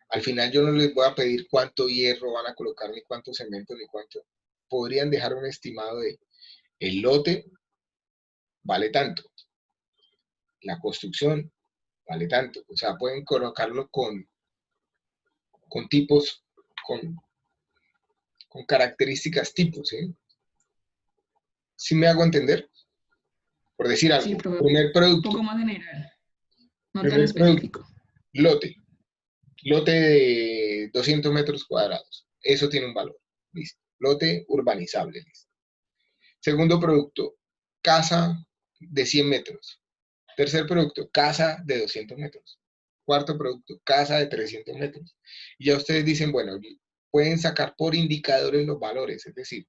A: al final yo no les voy a pedir cuánto hierro van a colocar, ni cuánto cemento, ni cuánto. Podrían dejar un estimado de el lote vale tanto, la construcción vale tanto. O sea, pueden colocarlo con tipos, con características tipos, ¿sí? ¿Sí me hago entender? Por decir algo,
H: Sí, profe,
A: primer
H: un
A: producto,
H: poco más general, no tan específico.
A: lote de 200 metros cuadrados, eso tiene un valor, listo. Lote urbanizable, listo. Segundo producto, casa de 100 metros. Tercer producto, casa de 200 metros. Cuarto producto, casa de 300 metros. Y ya ustedes dicen, bueno, pueden sacar por indicadores los valores, es decir,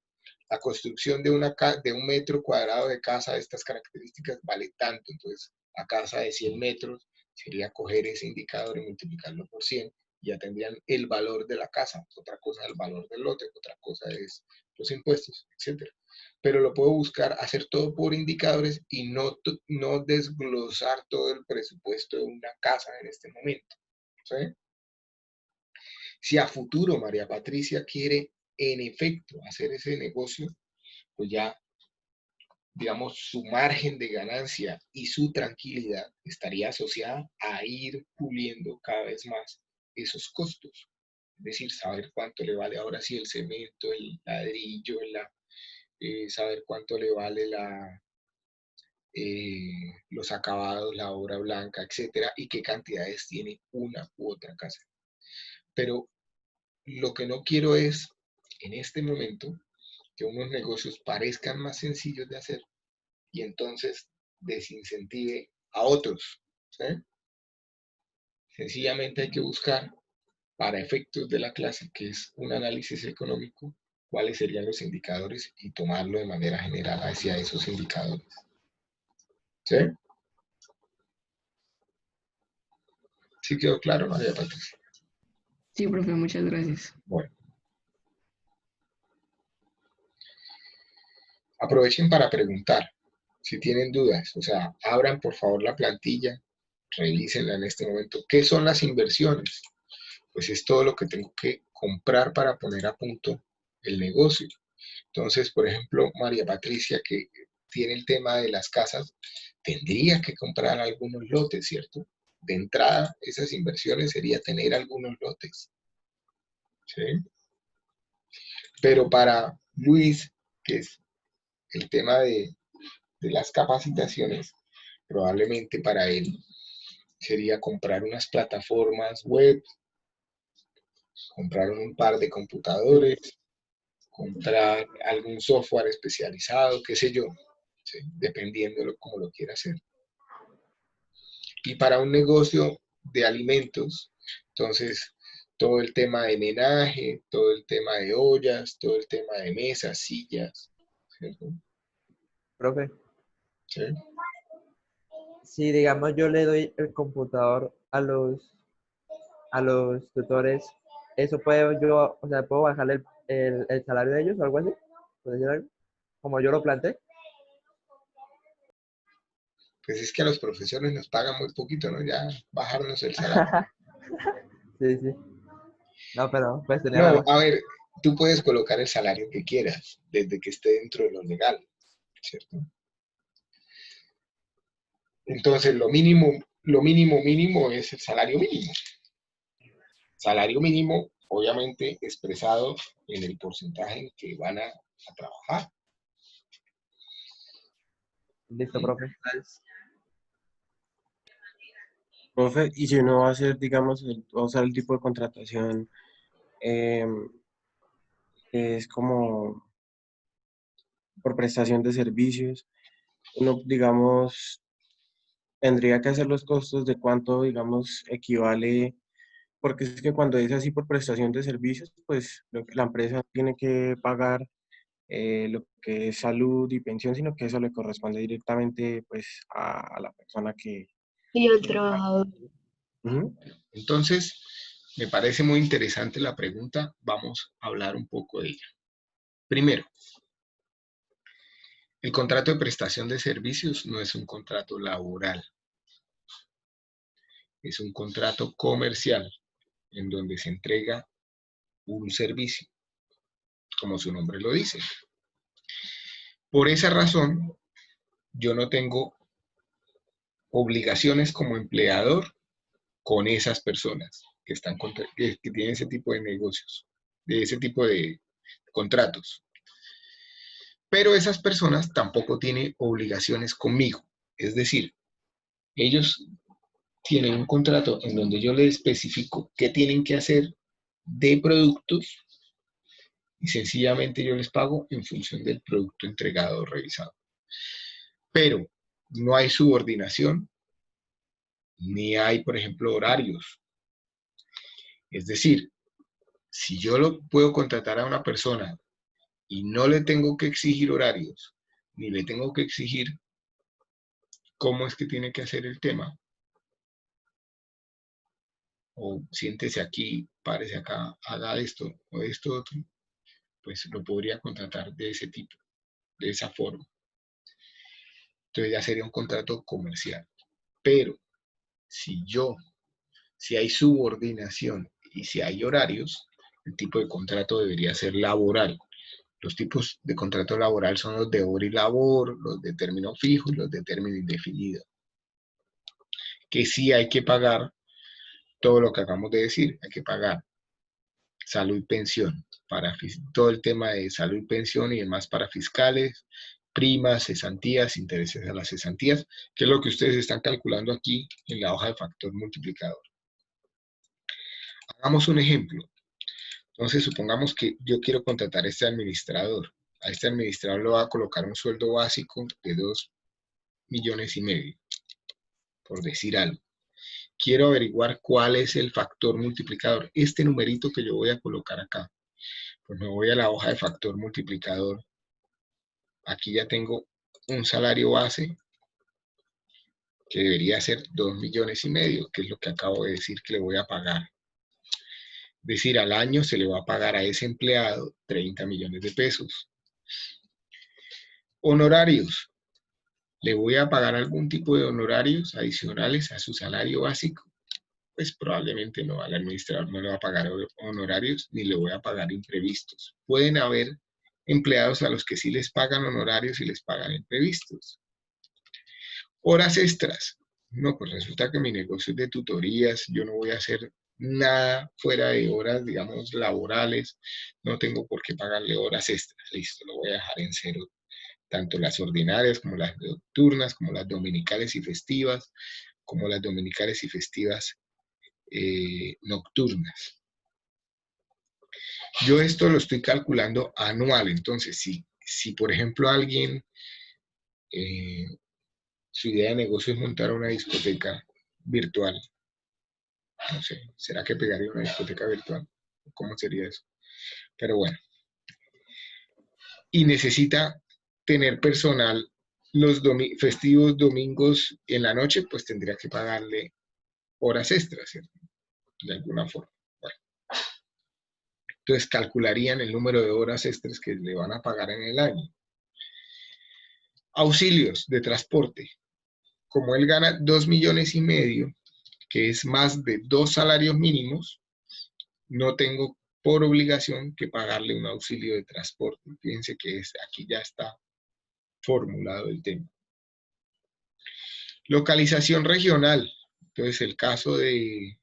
A: la construcción de un metro cuadrado de casa de estas características vale tanto. Entonces, la casa de 100 metros sería coger ese indicador y multiplicarlo por 100 y ya tendrían el valor de la casa. Otra cosa es el valor del lote, otra cosa es los impuestos, etcétera. Pero lo puedo buscar, hacer todo por indicadores y no desglosar todo el presupuesto de una casa en este momento, ¿sí? Si a futuro María Patricia quiere, en efecto, hacer ese negocio, pues ya, digamos, su margen de ganancia y su tranquilidad estaría asociada a ir puliendo cada vez más esos costos. Es decir, saber cuánto le vale ahora sí el cemento, el ladrillo, saber cuánto le vale los acabados, la obra blanca, etcétera, y qué cantidades tiene una u otra casa. Pero lo que no quiero es, en este momento, que unos negocios parezcan más sencillos de hacer y entonces desincentive a otros, ¿sí? Sencillamente hay que buscar, para efectos de la clase, que es un análisis económico, cuáles serían los indicadores y tomarlo de manera general hacia esos indicadores. ¿Sí? ¿Sí quedó claro, María Patricia?
H: Sí, profe, muchas gracias.
A: Bueno. Aprovechen para preguntar si tienen dudas. O sea, abran por favor la plantilla, revísenla en este momento. ¿Qué son las inversiones? Pues es todo lo que tengo que comprar para poner a punto el negocio. Entonces, por ejemplo, María Patricia, que tiene el tema de las casas, tendría que comprar algunos lotes, ¿cierto? De entrada, esas inversiones sería tener algunos lotes. ¿Sí? Pero para Luis, que es el tema de las capacitaciones, probablemente para él sería comprar unas plataformas web, comprar un par de computadores, comprar algún software especializado, qué sé yo, ¿sí? Dependiendo de cómo lo quiera hacer. Y para un negocio de alimentos, entonces todo el tema de menaje, todo el tema de ollas, todo el tema de mesas, sillas, ¿cierto?
B: Profe,
A: ¿Sí?
B: si digamos yo le doy el computador a los tutores, ¿eso puedo yo, o sea, puedo bajarle el salario de ellos o algo así? ¿Puedo decir algo? Como yo lo planteé.
A: Pues es que a los profesores nos pagan muy poquito, ¿no? Ya bajarnos el salario.
B: Sí, sí. No, pero pues tenía la
A: No,
B: duda.
A: a ver, tú puedes colocar el salario que quieras, desde que esté dentro de lo legal, ¿cierto? Entonces, mínimo es el salario mínimo. Salario mínimo, obviamente, expresado en el porcentaje en que van a trabajar.
B: Listo,
A: ¿Sí?
B: profe. Entonces,
G: Profe, y si uno va a hacer, digamos, va a usar el tipo de contratación que es como por prestación de servicios. Uno, digamos, tendría que hacer los costos de cuánto, digamos, equivale, porque es que cuando es así por prestación de servicios, pues la empresa tiene que pagar lo que es salud y pensión, sino que eso le corresponde directamente pues a la persona que...
E: Y el trabajador.
G: Ujú.
A: Entonces, me parece muy interesante la pregunta. Vamos a hablar un poco de ella. Primero, el contrato de prestación de servicios no es un contrato laboral, es un contrato comercial en donde se entrega un servicio, como su nombre lo dice. Por esa razón, yo no tengo obligaciones como empleador con esas personas que tienen ese tipo de negocios, de ese tipo de contratos. Pero esas personas tampoco tienen obligaciones conmigo. Es decir, ellos tienen un contrato en donde yo les especifico qué tienen que hacer de productos y sencillamente yo les pago en función del producto entregado o revisado. Pero no hay subordinación, ni hay, por ejemplo, horarios. Es decir, si yo lo puedo contratar a una persona y no le tengo que exigir horarios, ni le tengo que exigir cómo es que tiene que hacer el tema, o siéntese aquí, párese acá, haga esto o esto otro, pues lo podría contratar de ese tipo, de esa forma. Entonces ya sería un contrato comercial. Pero si hay subordinación y si hay horarios, el tipo de contrato debería ser laboral. Los tipos de contrato laboral son los de hora y labor, los de término fijo y los de término indefinido. Que sí hay que pagar todo lo que acabamos de decir, hay que pagar salud y pensión, para todo el tema de salud y pensión y demás para fiscales, primas, cesantías, intereses a las cesantías, que es lo que ustedes están calculando aquí en la hoja de factor multiplicador. Hagamos un ejemplo. Entonces, supongamos que yo quiero contratar a este administrador. A este administrador le voy a colocar un sueldo básico de 2,5 millones, por decir algo. Quiero averiguar cuál es el factor multiplicador. Este numerito que yo voy a colocar acá. Pues me voy a la hoja de factor multiplicador. Aquí ya tengo un salario base que debería ser 2,5 millones, que es lo que acabo de decir que le voy a pagar. Es decir, al año se le va a pagar a ese empleado 30 millones de pesos. Honorarios. ¿Le voy a pagar algún tipo de honorarios adicionales a su salario básico? Pues probablemente no. Al administrador no le va a pagar honorarios ni le voy a pagar imprevistos. Pueden haber empleados a los que sí les pagan honorarios y les pagan imprevistos. Horas extras. No, pues resulta que mi negocio es de tutorías, yo no voy a hacer nada fuera de horas, digamos, laborales, no tengo por qué pagarle horas extras, listo, lo voy a dejar en cero, tanto las ordinarias como las nocturnas, como las dominicales y festivas, como las dominicales y festivas nocturnas. Yo esto lo estoy calculando anual, entonces si por ejemplo alguien... su idea de negocio es montar una discoteca virtual. No sé, ¿será que pegaría una discoteca virtual? ¿Cómo sería eso? Pero bueno. Y necesita tener personal los festivos domingos en la noche, pues tendría que pagarle horas extras, ¿cierto? De alguna forma. Bueno. Entonces calcularían el número de horas extras que le van a pagar en el año. Auxilios de transporte. Como él gana 2,5 millones, que es más de 2 salarios mínimos, no tengo por obligación que pagarle un auxilio de transporte. Fíjense que aquí ya está formulado el tema. Localización regional. Entonces, el caso de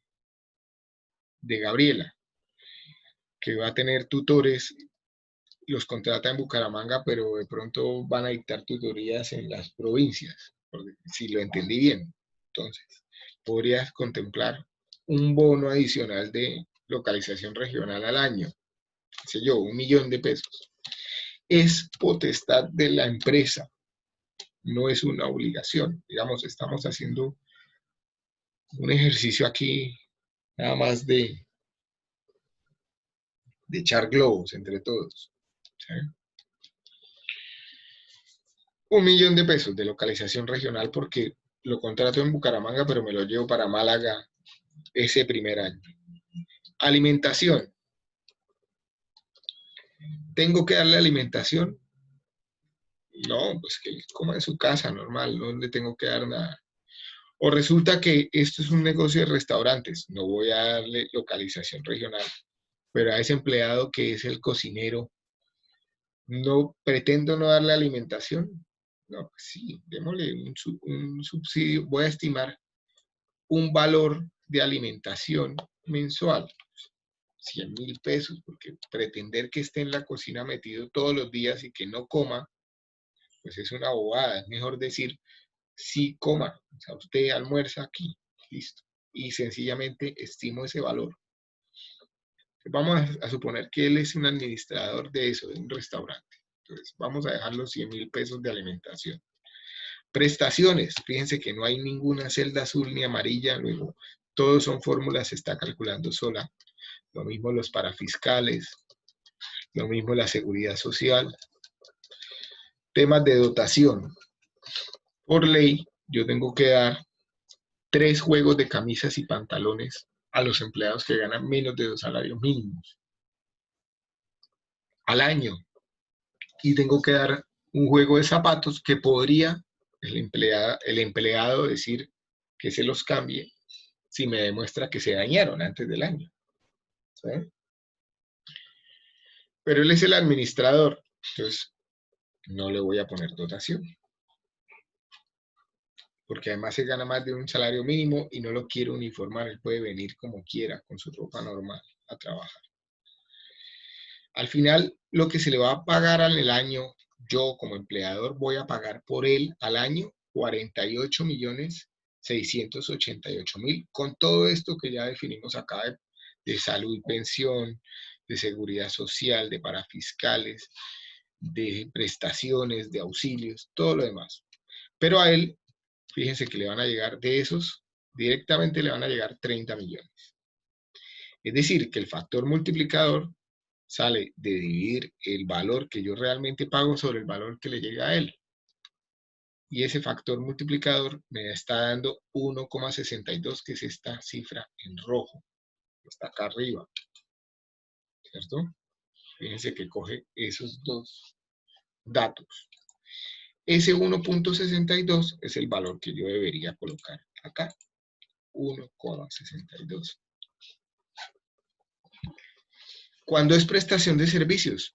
A: Gabriela, que va a tener tutores, los contrata en Bucaramanga, pero de pronto van a dictar tutorías en las provincias, si lo entendí bien. Entonces, podrías contemplar un bono adicional de localización regional al año, qué sé yo, 1 millón de pesos, es potestad de la empresa, no es una obligación. Digamos, estamos haciendo un ejercicio aquí nada más de echar globos entre todos. ¿Sí? 1 millón de pesos de localización regional porque lo contrato en Bucaramanga, pero me lo llevo para Málaga ese primer año. Alimentación. ¿Tengo que darle alimentación? No, pues que coma en su casa, normal, no le tengo que dar nada. O resulta que esto es un negocio de restaurantes, no voy a darle localización regional, pero a ese empleado que es el cocinero, no pretendo no darle alimentación. No, pues sí, démosle un subsidio. Voy a estimar un valor de alimentación mensual, 100.000 pesos, porque pretender que esté en la cocina metido todos los días y que no coma, pues es una bobada. Es mejor decir, sí coma, o sea, usted almuerza aquí, listo. Y sencillamente estimo ese valor. Vamos a suponer que él es un administrador de eso, de un restaurante. Entonces, vamos a dejar los 100.000 pesos de alimentación. Prestaciones, fíjense que no hay ninguna celda azul ni amarilla, luego todos son fórmulas, se está calculando sola. Lo mismo los parafiscales, lo mismo la seguridad social. Temas de dotación. Por ley, yo tengo que dar 3 juegos de camisas y pantalones a los empleados que ganan menos de 2 salarios mínimos al año. Y tengo que dar un juego de zapatos que podría el empleado decir que se los cambie si me demuestra que se dañaron antes del año. ¿Sí? Pero él es el administrador, entonces no le voy a poner dotación. Porque además se gana más de un salario mínimo y no lo quiero uniformar, él puede venir como quiera, con su ropa normal, a trabajar. Al final, lo que se le va a pagar en el año, yo como empleador voy a pagar por él al año 48.688.000, con todo esto que ya definimos acá de salud y pensión, de seguridad social, de parafiscales, de prestaciones, de auxilios, todo lo demás. Pero a él, fíjense que le van a llegar de esos, directamente le van a llegar 30 millones. Es decir, que el factor multiplicador sale de dividir el valor que yo realmente pago sobre el valor que le llega a él. Y ese factor multiplicador me está dando 1,62, que es esta cifra en rojo, que está acá arriba. ¿Cierto? Fíjense que coge esos dos datos. Ese 1,62 es el valor que yo debería colocar acá. 1,62. ¿Cuándo es prestación de servicios?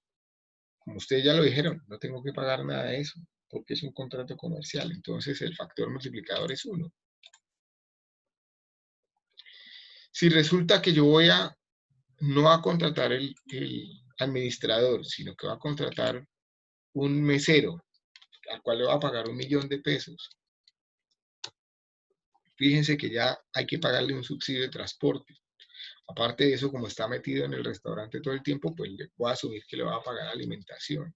A: Como ustedes ya lo dijeron, no tengo que pagar nada de eso, porque es un contrato comercial. Entonces el factor multiplicador es 1. Si resulta que yo voy a no a contratar el administrador, sino que va a contratar un mesero, al cual le va a pagar 1 millón de pesos. Fíjense que ya hay que pagarle un subsidio de transporte. Aparte de eso, como está metido en el restaurante todo el tiempo, pues le voy a asumir que le va a pagar alimentación.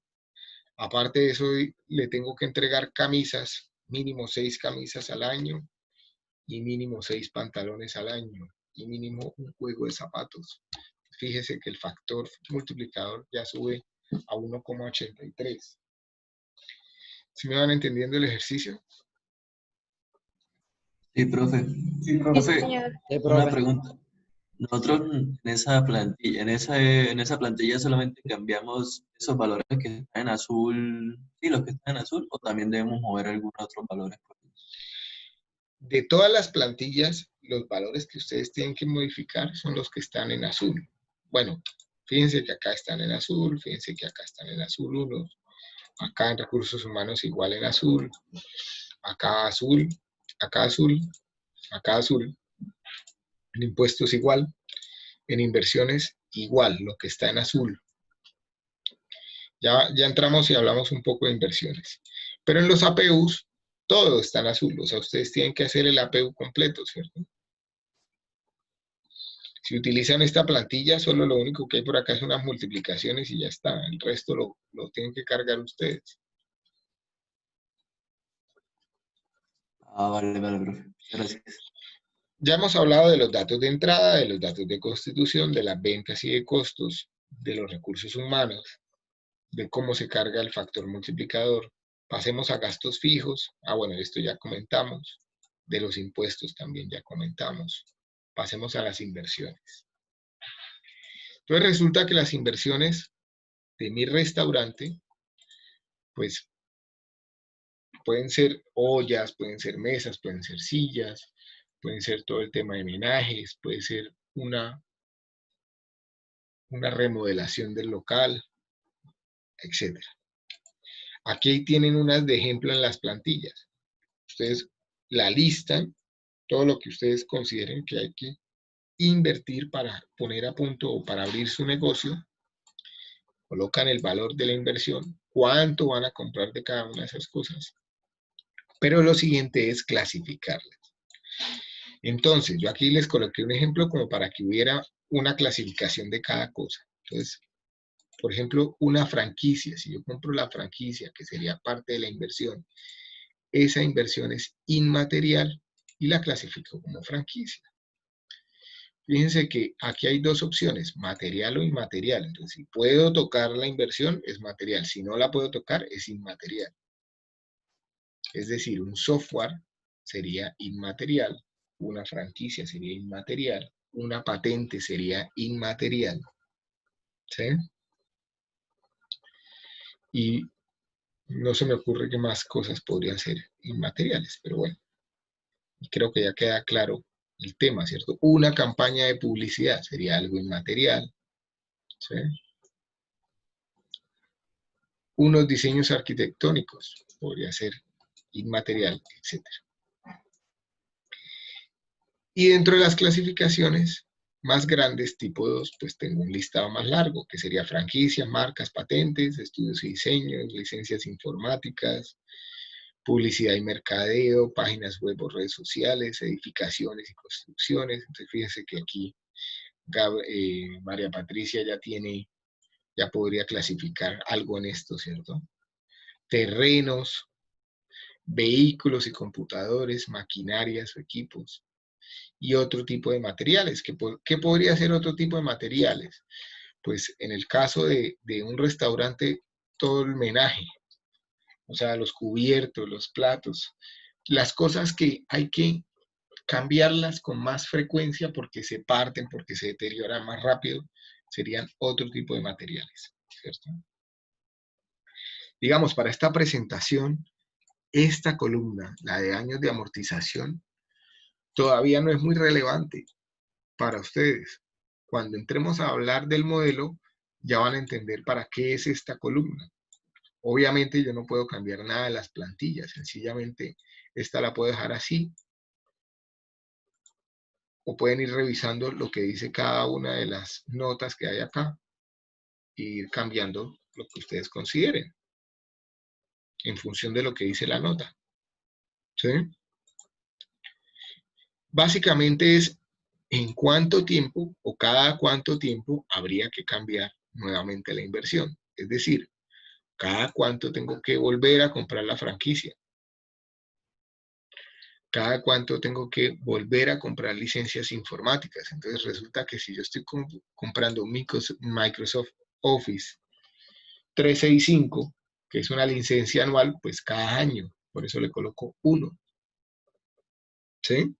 A: Aparte de eso, le tengo que entregar camisas, mínimo 6 camisas al año y mínimo 6 pantalones al año y mínimo un juego de zapatos. Fíjese que el factor multiplicador ya sube a 1,83. ¿Sí me van entendiendo el ejercicio?
D: Sí, profe.
E: Sí,
D: Profe,
E: señor.
D: una pregunta. Nosotros en esa plantilla solamente cambiamos esos valores que están en azul, sí, los que están en azul, o también debemos mover algunos otros valores.
A: De todas las plantillas, los valores que ustedes tienen que modificar son los que están en azul. Bueno, fíjense que acá están en azul, fíjense que acá están en azul unos, acá en recursos humanos igual en azul, acá azul, acá azul, acá azul, en impuestos igual, en inversiones igual, lo que está en azul. Ya entramos y hablamos un poco de inversiones. Pero en los APUs, todo está en azul, o sea, ustedes tienen que hacer el APU completo, ¿cierto? Si utilizan esta plantilla, solo lo único que hay por acá son unas multiplicaciones y ya está. El resto lo tienen que cargar ustedes.
D: Ah, vale, vale, profe. Gracias.
A: Ya hemos hablado de los datos de entrada, de los datos de constitución, de las ventas y de costos, de los recursos humanos, de cómo se carga el factor multiplicador. Pasemos a gastos fijos. Ah, bueno, esto ya comentamos. De los impuestos también ya comentamos. Pasemos a las inversiones. Entonces resulta que las inversiones de mi restaurante, pues pueden ser ollas, pueden ser mesas, pueden ser sillas, pueden ser todo el tema de menajes, puede ser una remodelación del local, etc. Aquí tienen unas de ejemplo en las plantillas. Ustedes la listan, todo lo que ustedes consideren que hay que invertir para poner a punto o para abrir su negocio, colocan el valor de la inversión, cuánto van a comprar de cada una de esas cosas. Pero lo siguiente es clasificarlas. Entonces, yo aquí les coloqué un ejemplo como para que hubiera una clasificación de cada cosa. Entonces, por ejemplo, una franquicia. Si yo compro la franquicia, que sería parte de la inversión, esa inversión es inmaterial y la clasifico como franquicia. Fíjense que aquí hay dos opciones, material o inmaterial. Entonces, si puedo tocar la inversión, es material. Si no la puedo tocar, es inmaterial. Es decir, un software sería inmaterial, una franquicia sería inmaterial, una patente sería inmaterial. ¿Sí? Y no se me ocurre qué más cosas podrían ser inmateriales, pero bueno, creo que ya queda claro el tema, ¿cierto? Una campaña de publicidad sería algo inmaterial. ¿Sí? Unos diseños arquitectónicos podría ser inmaterial, etc. Y dentro de las clasificaciones más grandes, tipo 2, pues tengo un listado más largo, que sería franquicias, marcas, patentes, estudios y diseños, licencias informáticas, publicidad y mercadeo, páginas web o redes sociales, edificaciones y construcciones. Entonces fíjense que aquí María Patricia ya podría clasificar algo en esto, ¿cierto? Terrenos, vehículos y computadores, maquinarias o equipos, y otro tipo de materiales. ¿Qué podría ser otro tipo de materiales? Pues en el caso de un restaurante, todo el menaje, o sea, los cubiertos, los platos, las cosas que hay que cambiarlas con más frecuencia porque se parten, porque se deterioran más rápido, serían otro tipo de materiales, ¿cierto? Digamos, para esta presentación, esta columna, la de años de amortización, todavía no es muy relevante para ustedes. Cuando entremos a hablar del modelo, ya van a entender para qué es esta columna. Obviamente yo no puedo cambiar nada de las plantillas, sencillamente esta la puedo dejar así. O pueden ir revisando lo que dice cada una de las notas que hay acá e ir cambiando lo que ustedes consideren en función de lo que dice la nota. ¿Sí? Básicamente es en cuánto tiempo o cada cuánto tiempo habría que cambiar nuevamente la inversión. Es decir, cada cuánto tengo que volver a comprar la franquicia. Cada cuánto tengo que volver a comprar licencias informáticas. Entonces resulta que si yo estoy comprando Microsoft Office 365, que es una licencia anual, pues cada año. Por eso le coloco 1. ¿Sí?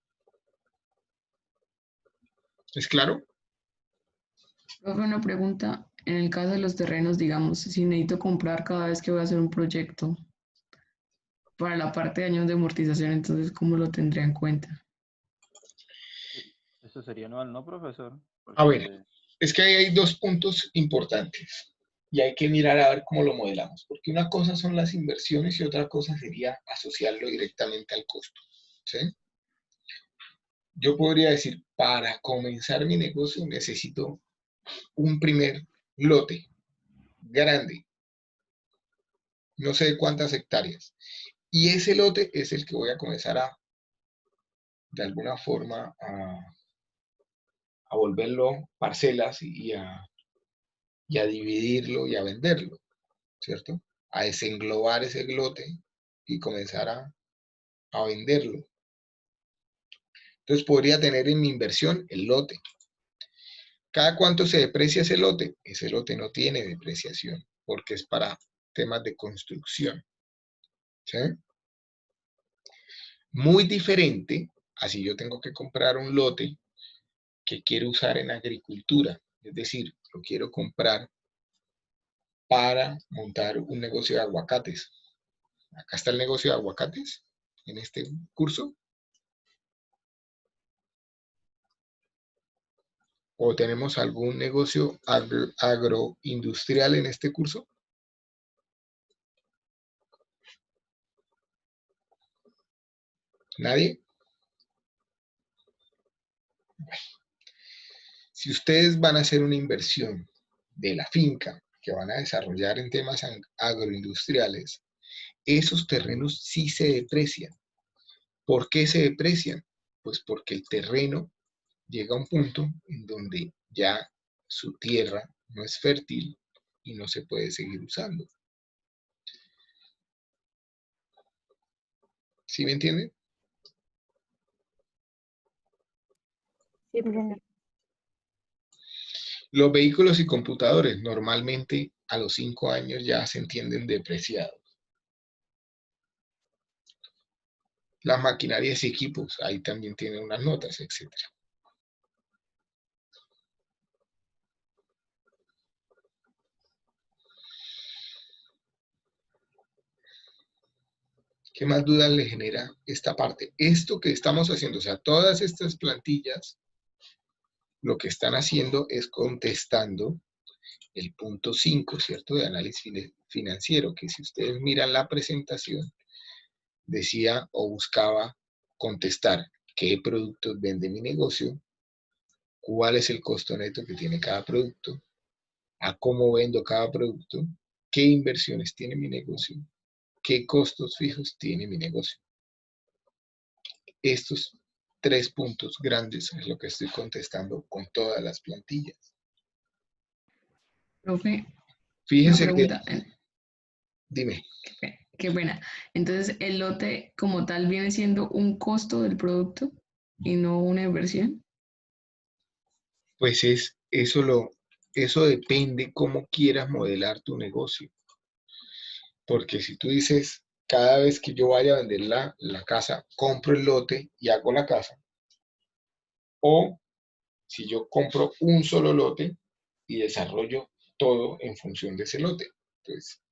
A: ¿Es claro?
H: Profe, una pregunta. En el caso de los terrenos, digamos, si necesito comprar cada vez que voy a hacer un proyecto para la parte de años de amortización, entonces, ¿cómo lo tendría en cuenta?
I: Eso sería anual, ¿no, profesor?
A: A ver, es que ahí hay dos puntos importantes y hay que mirar a ver cómo lo modelamos, porque una cosa son las inversiones y otra cosa sería asociarlo directamente al costo. ¿Sí? Yo podría decir, para comenzar mi negocio necesito un primer lote grande, no sé cuántas hectáreas, y ese lote es el que voy a comenzar de alguna forma, a volverlo parcelas y a dividirlo y a venderlo, ¿cierto? A desenglobar ese lote y comenzar a venderlo. Entonces podría tener en mi inversión el lote. ¿Cada cuánto se deprecia ese lote? Ese lote no tiene depreciación porque es para temas de construcción. ¿Sí? Muy diferente a si yo tengo que comprar un lote que quiero usar en agricultura. Es decir, lo quiero comprar para montar un negocio de aguacates. Acá está el negocio de aguacates en este curso. ¿O tenemos algún negocio agroindustrial en este curso? ¿Nadie? Si ustedes van a hacer una inversión de la finca que van a desarrollar en temas agroindustriales, esos terrenos sí se deprecian. ¿Por qué se deprecian? Pues porque el terreno llega a un punto en donde ya su tierra no es fértil y no se puede seguir usando. ¿Sí me entienden?
E: Sí, profe.
A: Los vehículos y computadores normalmente a los 5 años ya se entienden depreciados. Las maquinarias y equipos, ahí también tienen unas notas, etc. ¿Qué más dudas le genera esta parte? Esto que estamos haciendo, o sea, todas estas plantillas, lo que están haciendo es contestando el punto 5, ¿cierto? De análisis financiero, que si ustedes miran la presentación, decía o buscaba contestar qué productos vende mi negocio, cuál es el costo neto que tiene cada producto, a cómo vendo cada producto, qué inversiones tiene mi negocio, qué costos fijos tiene mi negocio. Estos 3 puntos grandes es lo que estoy contestando con todas las plantillas.
H: Profe, una
A: Fíjense que,
H: pregunta.
A: dime,
H: Qué buena. Entonces, ¿el lote como tal viene siendo un costo del producto y no una inversión?
A: pues eso depende cómo quieras modelar tu negocio. Porque si tú dices, cada vez que yo vaya a vender la casa, compro el lote y hago la casa. O si yo compro un solo lote y desarrollo todo en función de ese lote. Entonces,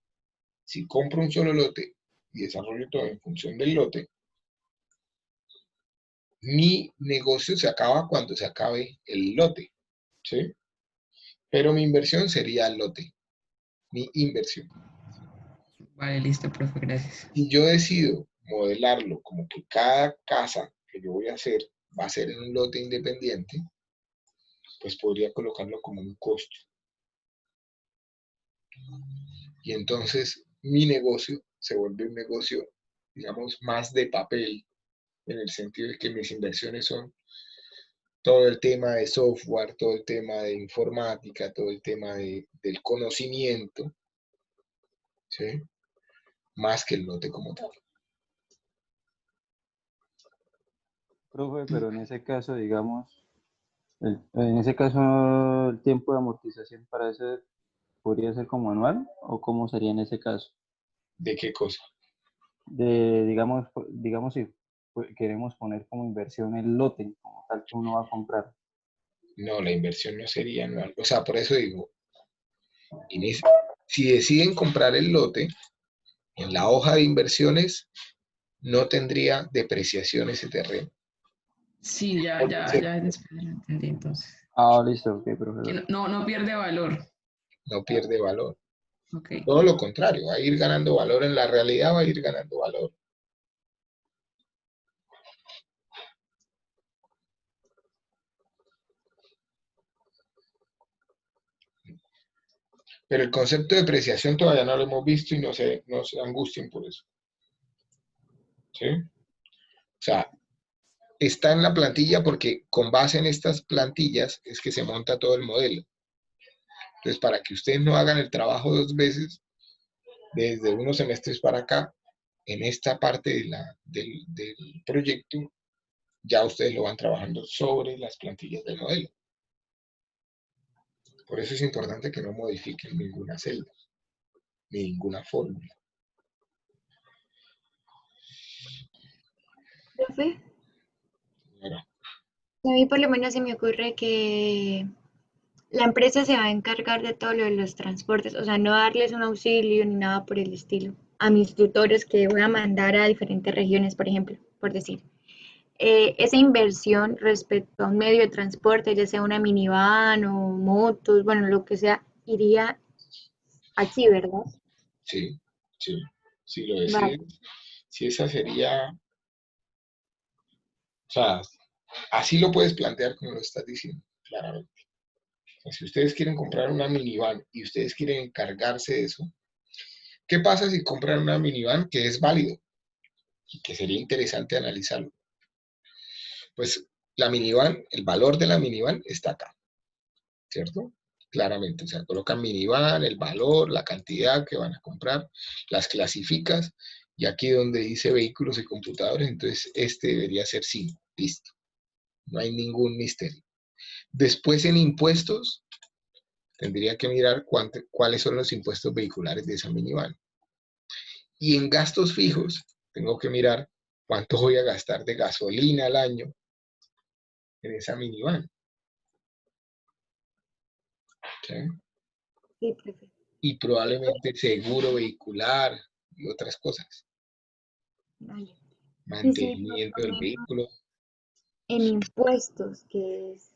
A: si compro un solo lote y desarrollo todo en función del lote, mi negocio se acaba cuando se acabe el lote, ¿sí? Pero mi inversión sería el lote, mi inversión.
H: Vale, listo, profe, gracias.
A: Si yo decido modelarlo como que cada casa que yo voy a hacer va a ser en un lote independiente, pues podría colocarlo como un costo. Y entonces mi negocio se vuelve un negocio, digamos, más de papel, en el sentido de que mis inversiones son todo el tema de software, todo el tema de informática, todo el tema del conocimiento, ¿sí? Más que el lote como tal.
I: Profe, pero en ese caso, digamos, en ese caso, el tiempo de amortización para ese podría ser como anual o cómo sería en ese caso.
A: ¿De qué cosa?
I: Digamos si queremos poner como inversión el lote, como tal que uno va a comprar.
A: No, la inversión no sería anual. O sea, por eso digo, si deciden comprar el lote, en la hoja de inversiones no tendría depreciación ese terreno.
H: Sí,
A: Porque
H: ya después lo entendí entonces.
I: Ah, listo, ok,
H: Que
I: profesor.
H: no pierde valor.
A: no pierde valor.
H: Ok.
A: Todo lo contrario, va a ir ganando valor en la realidad, va a ir ganando valor. Pero el concepto de depreciación todavía no lo hemos visto y no se angustien por eso. ¿Sí? O sea, está en la plantilla porque con base en estas plantillas es que se monta todo el modelo. Entonces, para que ustedes no hagan el trabajo 2 veces, desde unos semestres para acá, en esta parte del proyecto, ya ustedes lo van trabajando sobre las plantillas del modelo. Por eso es importante que no modifiquen ninguna celda, ni ninguna fórmula.
E: Profe,
A: Ahora,
E: a mí por lo menos se me ocurre que la empresa se va a encargar de todo lo de los transportes, o sea, no darles un auxilio ni nada por el estilo a mis tutores que voy a mandar a diferentes regiones, por ejemplo, por decir. Esa inversión respecto a un medio de transporte, ya sea una minivan o motos, bueno, lo que sea, iría aquí, ¿verdad?
A: sí, sí, si lo
E: Vale.
A: deciden, si esa sería, o sea, así lo puedes plantear como lo estás diciendo, claramente. O sea, si ustedes quieren comprar una minivan y ustedes quieren encargarse de eso, ¿qué pasa si compran una minivan que es válido y que sería interesante analizarlo? Pues la minivan, el valor de la minivan está acá, ¿cierto? Claramente, o sea, colocan minivan, el valor, la cantidad que van a comprar, las clasificas, y aquí donde dice vehículos y computadores, entonces este debería ser 5, listo. No hay ningún misterio. Después en impuestos, tendría que mirar cuáles son los impuestos vehiculares de esa minivan. Y en gastos fijos, tengo que mirar cuánto voy a gastar de gasolina al año en esa minivan. ¿Sí?
E: Sí, profe.
A: Y probablemente seguro vehicular y otras cosas.
E: Vale. Y si por
A: Mantenimiento
E: lo
A: del
E: menos
A: vehículo.
E: en impuestos, que es,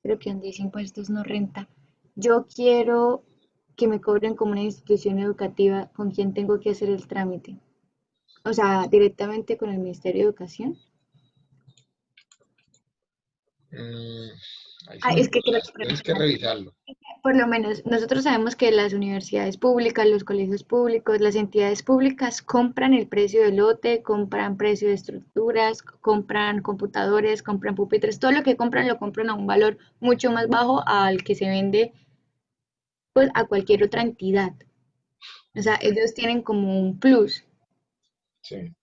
E: creo que donde dice impuestos no renta, yo quiero que me cobren como una institución educativa con quien tengo que hacer el trámite. O sea, directamente con el Ministerio de Educación.
A: Ahí
E: Ah,
A: sí
E: es que creo que
A: tienes que revisarlo.
E: por lo menos nosotros sabemos que las universidades públicas, los colegios públicos, las entidades públicas compran el precio del lote, compran precio de estructuras, compran computadores, compran pupitres, todo lo que compran lo compran a un valor mucho más bajo al que se vende pues a cualquier otra entidad. O sea, ellos tienen como un plus.
A: Sí.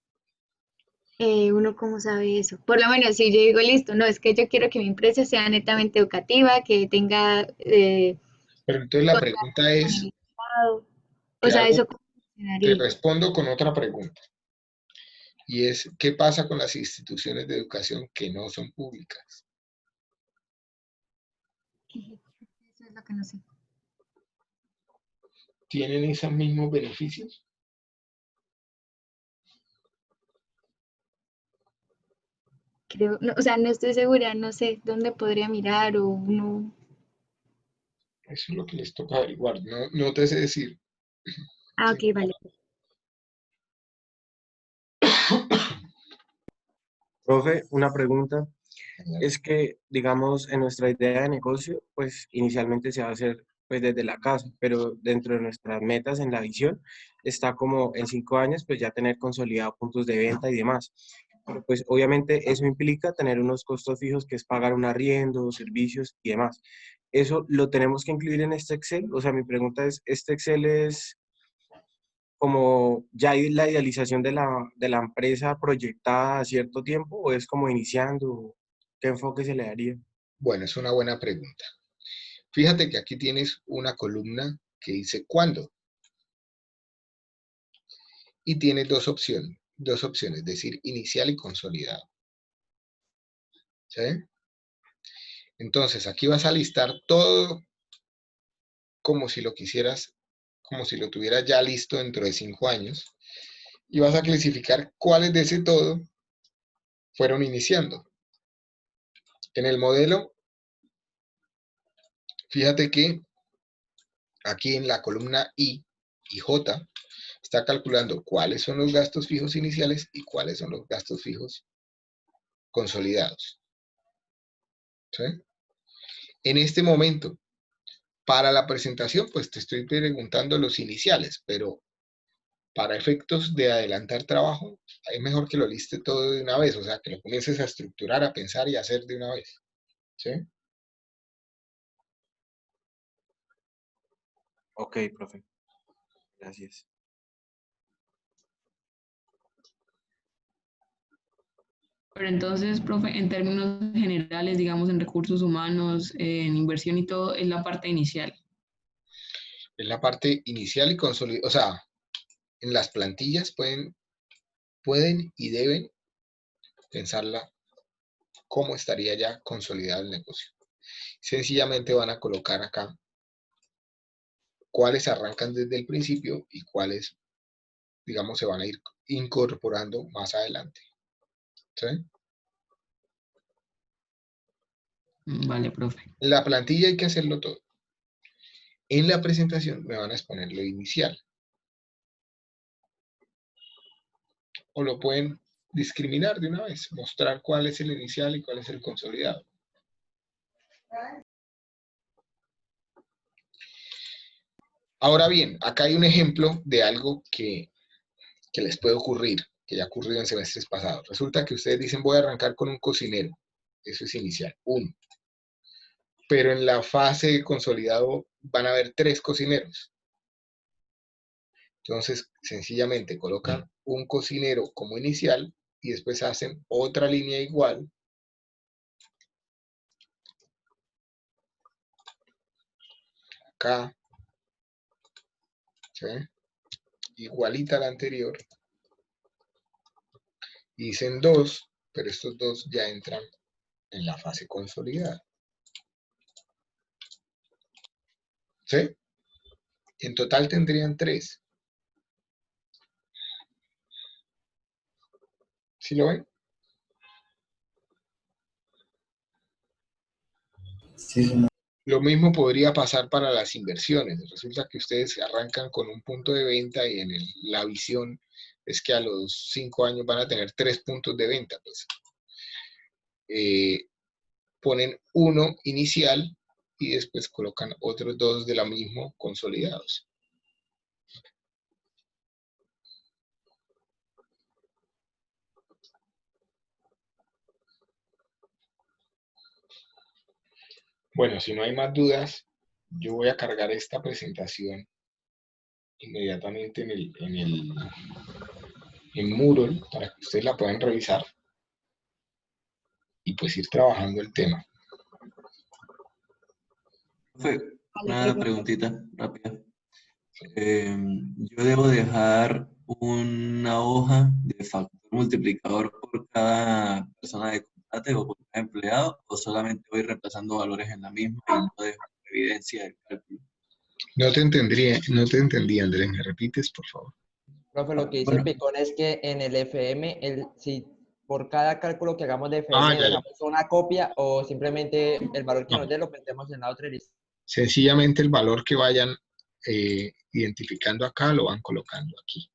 E: Uno cómo sabe eso. Por lo menos si yo digo, listo, no, es que yo quiero que mi empresa sea netamente educativa, que tenga
A: Pero entonces la
E: contacto
A: pregunta
E: con
A: es,
E: el Estado. O
A: te
E: sea,
A: hago,
E: eso cómo
A: te
E: funcionaría.
A: respondo con otra pregunta. Y es, ¿qué pasa con las instituciones de educación que no son públicas?
E: Eso es lo que no sé.
A: ¿Tienen esos mismos beneficios?
E: Creo, no, o sea, no estoy segura, no sé dónde podría mirar o no.
A: Eso es lo que les toca averiguar. No, no te sé decir.
E: Ah,
A: Sí.
E: ok, vale.
G: Profe, una pregunta. Es que, digamos, en nuestra idea de negocio, pues inicialmente se va a hacer pues desde la casa, pero dentro de nuestras metas en la visión está como en 5 años, pues ya tener consolidado puntos de venta y demás. Pero pues obviamente eso implica tener unos costos fijos que es pagar un arriendo, servicios y demás. ¿Eso lo tenemos que incluir en este Excel? O sea, mi pregunta es, ¿este Excel es como ya hay la idealización de la empresa proyectada a cierto tiempo o es como iniciando? ¿Qué enfoque se le daría?
A: Bueno, es una buena pregunta. Fíjate que aquí tienes una columna que dice ¿cuándo? Y tiene dos opciones, es decir, inicial y consolidado. ¿Sí? Entonces, aquí vas a listar todo como si lo quisieras, como si lo tuvieras ya listo dentro de 5 años. Y vas a clasificar cuáles de ese todo fueron iniciando. En el modelo, fíjate que aquí en la columna I y J está calculando cuáles son los gastos fijos iniciales y cuáles son los gastos fijos consolidados. ¿Sí? En este momento, para la presentación, pues te estoy preguntando los iniciales, pero para efectos de adelantar trabajo, es mejor que lo liste todo de una vez, o sea, que lo comiences a estructurar, a pensar y a hacer de una vez. ¿Sí?
G: Ok, profe. Gracias.
H: Pero entonces, profe, en términos generales, digamos, en recursos humanos, en inversión y todo, es la parte inicial.
A: Es la parte inicial y consolidada, o sea, en las plantillas pueden y deben pensarla cómo estaría ya consolidado el negocio. Sencillamente van a colocar acá cuáles arrancan desde el principio y cuáles, digamos, se van a ir incorporando más adelante. ¿Sí?
H: Vale, profe.
A: En la plantilla hay que hacerlo todo. En la presentación me van a exponer lo inicial. O lo pueden discriminar de una vez, mostrar cuál es el inicial y cuál es el consolidado. Ahora bien, acá hay un ejemplo de algo que les puede ocurrir, que ya ha ocurrido en semestres pasados. Resulta que ustedes dicen, voy a arrancar con un cocinero. Eso es inicial, uno. Pero en la fase de consolidado van a haber 3 cocineros. Entonces, sencillamente colocan un cocinero como inicial y después hacen otra línea igual. Acá. ¿Sí? Igualita a la anterior. Y dicen 2, pero estos 2 ya entran en la fase consolidada. ¿Sí? En total tendrían 3. ¿Sí lo ven?
B: Sí.
A: Lo mismo podría pasar para las inversiones. Resulta que ustedes arrancan con un punto de venta y en la visión es que a los 5 años van a tener 3 puntos de venta. Pues. Ponen uno inicial y después colocan otros 2 de la misma consolidados. Bueno, si no hay más dudas, yo voy a cargar esta presentación inmediatamente en Moodle para que ustedes la puedan revisar y pues ir trabajando el tema.
D: Profe,
E: Vale,
D: una
E: profe.
D: preguntita rápida. Yo debo dejar una hoja de factor multiplicador por cada persona de contrate o por cada empleado, o solamente voy reemplazando valores en la misma y no dejo evidencia del cálculo.
A: No te entendí, Andrés. ¿Me repites, por favor?
B: Profe, lo que dice
D: Bueno,
B: Picón es que en el FM, si por cada cálculo que hagamos de
A: Ah,
B: FM
A: ya.
B: dejamos una copia o simplemente el valor que
A: No.
B: nos dé lo metemos en la otra lista.
A: Sencillamente el valor que vayan identificando acá lo van colocando aquí.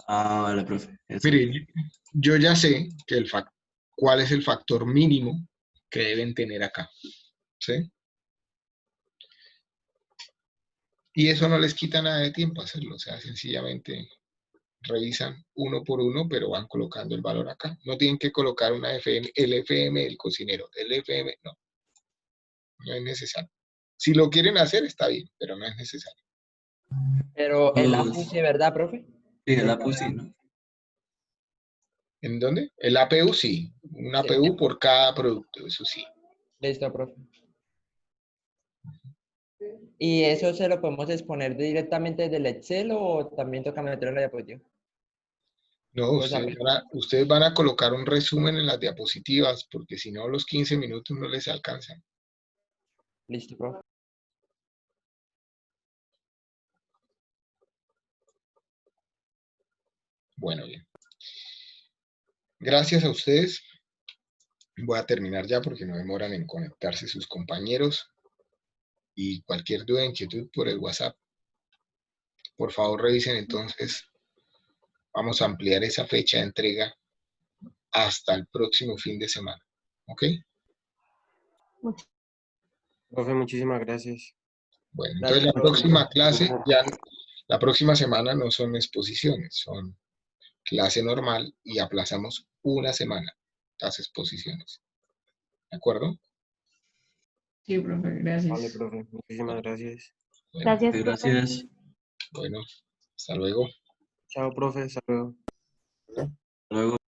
D: vale, profe. Eso.
A: Mire, yo ya sé que cuál es el factor mínimo que deben tener acá. ¿Sí? Y eso no les quita nada de tiempo hacerlo. O sea, sencillamente revisan uno por uno, pero van colocando el valor acá. No tienen que colocar una FM, el FM del cocinero. El FM, no. No es necesario. Si lo quieren hacer, está bien, pero no es necesario.
B: Pero en la
D: Todos-
B: FUSI, ¿verdad, profe?
D: Sí, el APU sí, ¿no?
A: ¿En dónde? El APU sí. Un
B: Sí.
A: APU por cada producto, eso sí.
B: Listo, profe. ¿Y eso se lo podemos exponer directamente desde el Excel o también toca meterlo en la diapositiva?
A: No,
B: O sea,
A: ustedes van a colocar un resumen en las diapositivas, porque si no, los 15 minutos no les alcanzan.
B: listo, profe.
A: Bueno, bien. Gracias a ustedes. Voy a terminar ya porque no demoran en conectarse sus compañeros. Y cualquier duda, inquietud por el WhatsApp, por favor revisen entonces. Vamos a ampliar esa fecha de entrega hasta el próximo fin de semana. ¿Ok?
G: Profe, muchísimas gracias.
A: Bueno, entonces
B: Gracias,
A: la
B: profe.
A: próxima clase ya La próxima semana no son exposiciones, son clase normal y aplazamos una semana las exposiciones. ¿De acuerdo?
H: Sí, profe,
G: Vale,
H: gracias.
G: profe, muchísimas gracias.
A: Bueno,
C: Gracias, profe.
D: Gracias.
A: bueno, hasta luego.
G: Chao, profe, hasta luego.
D: Luego.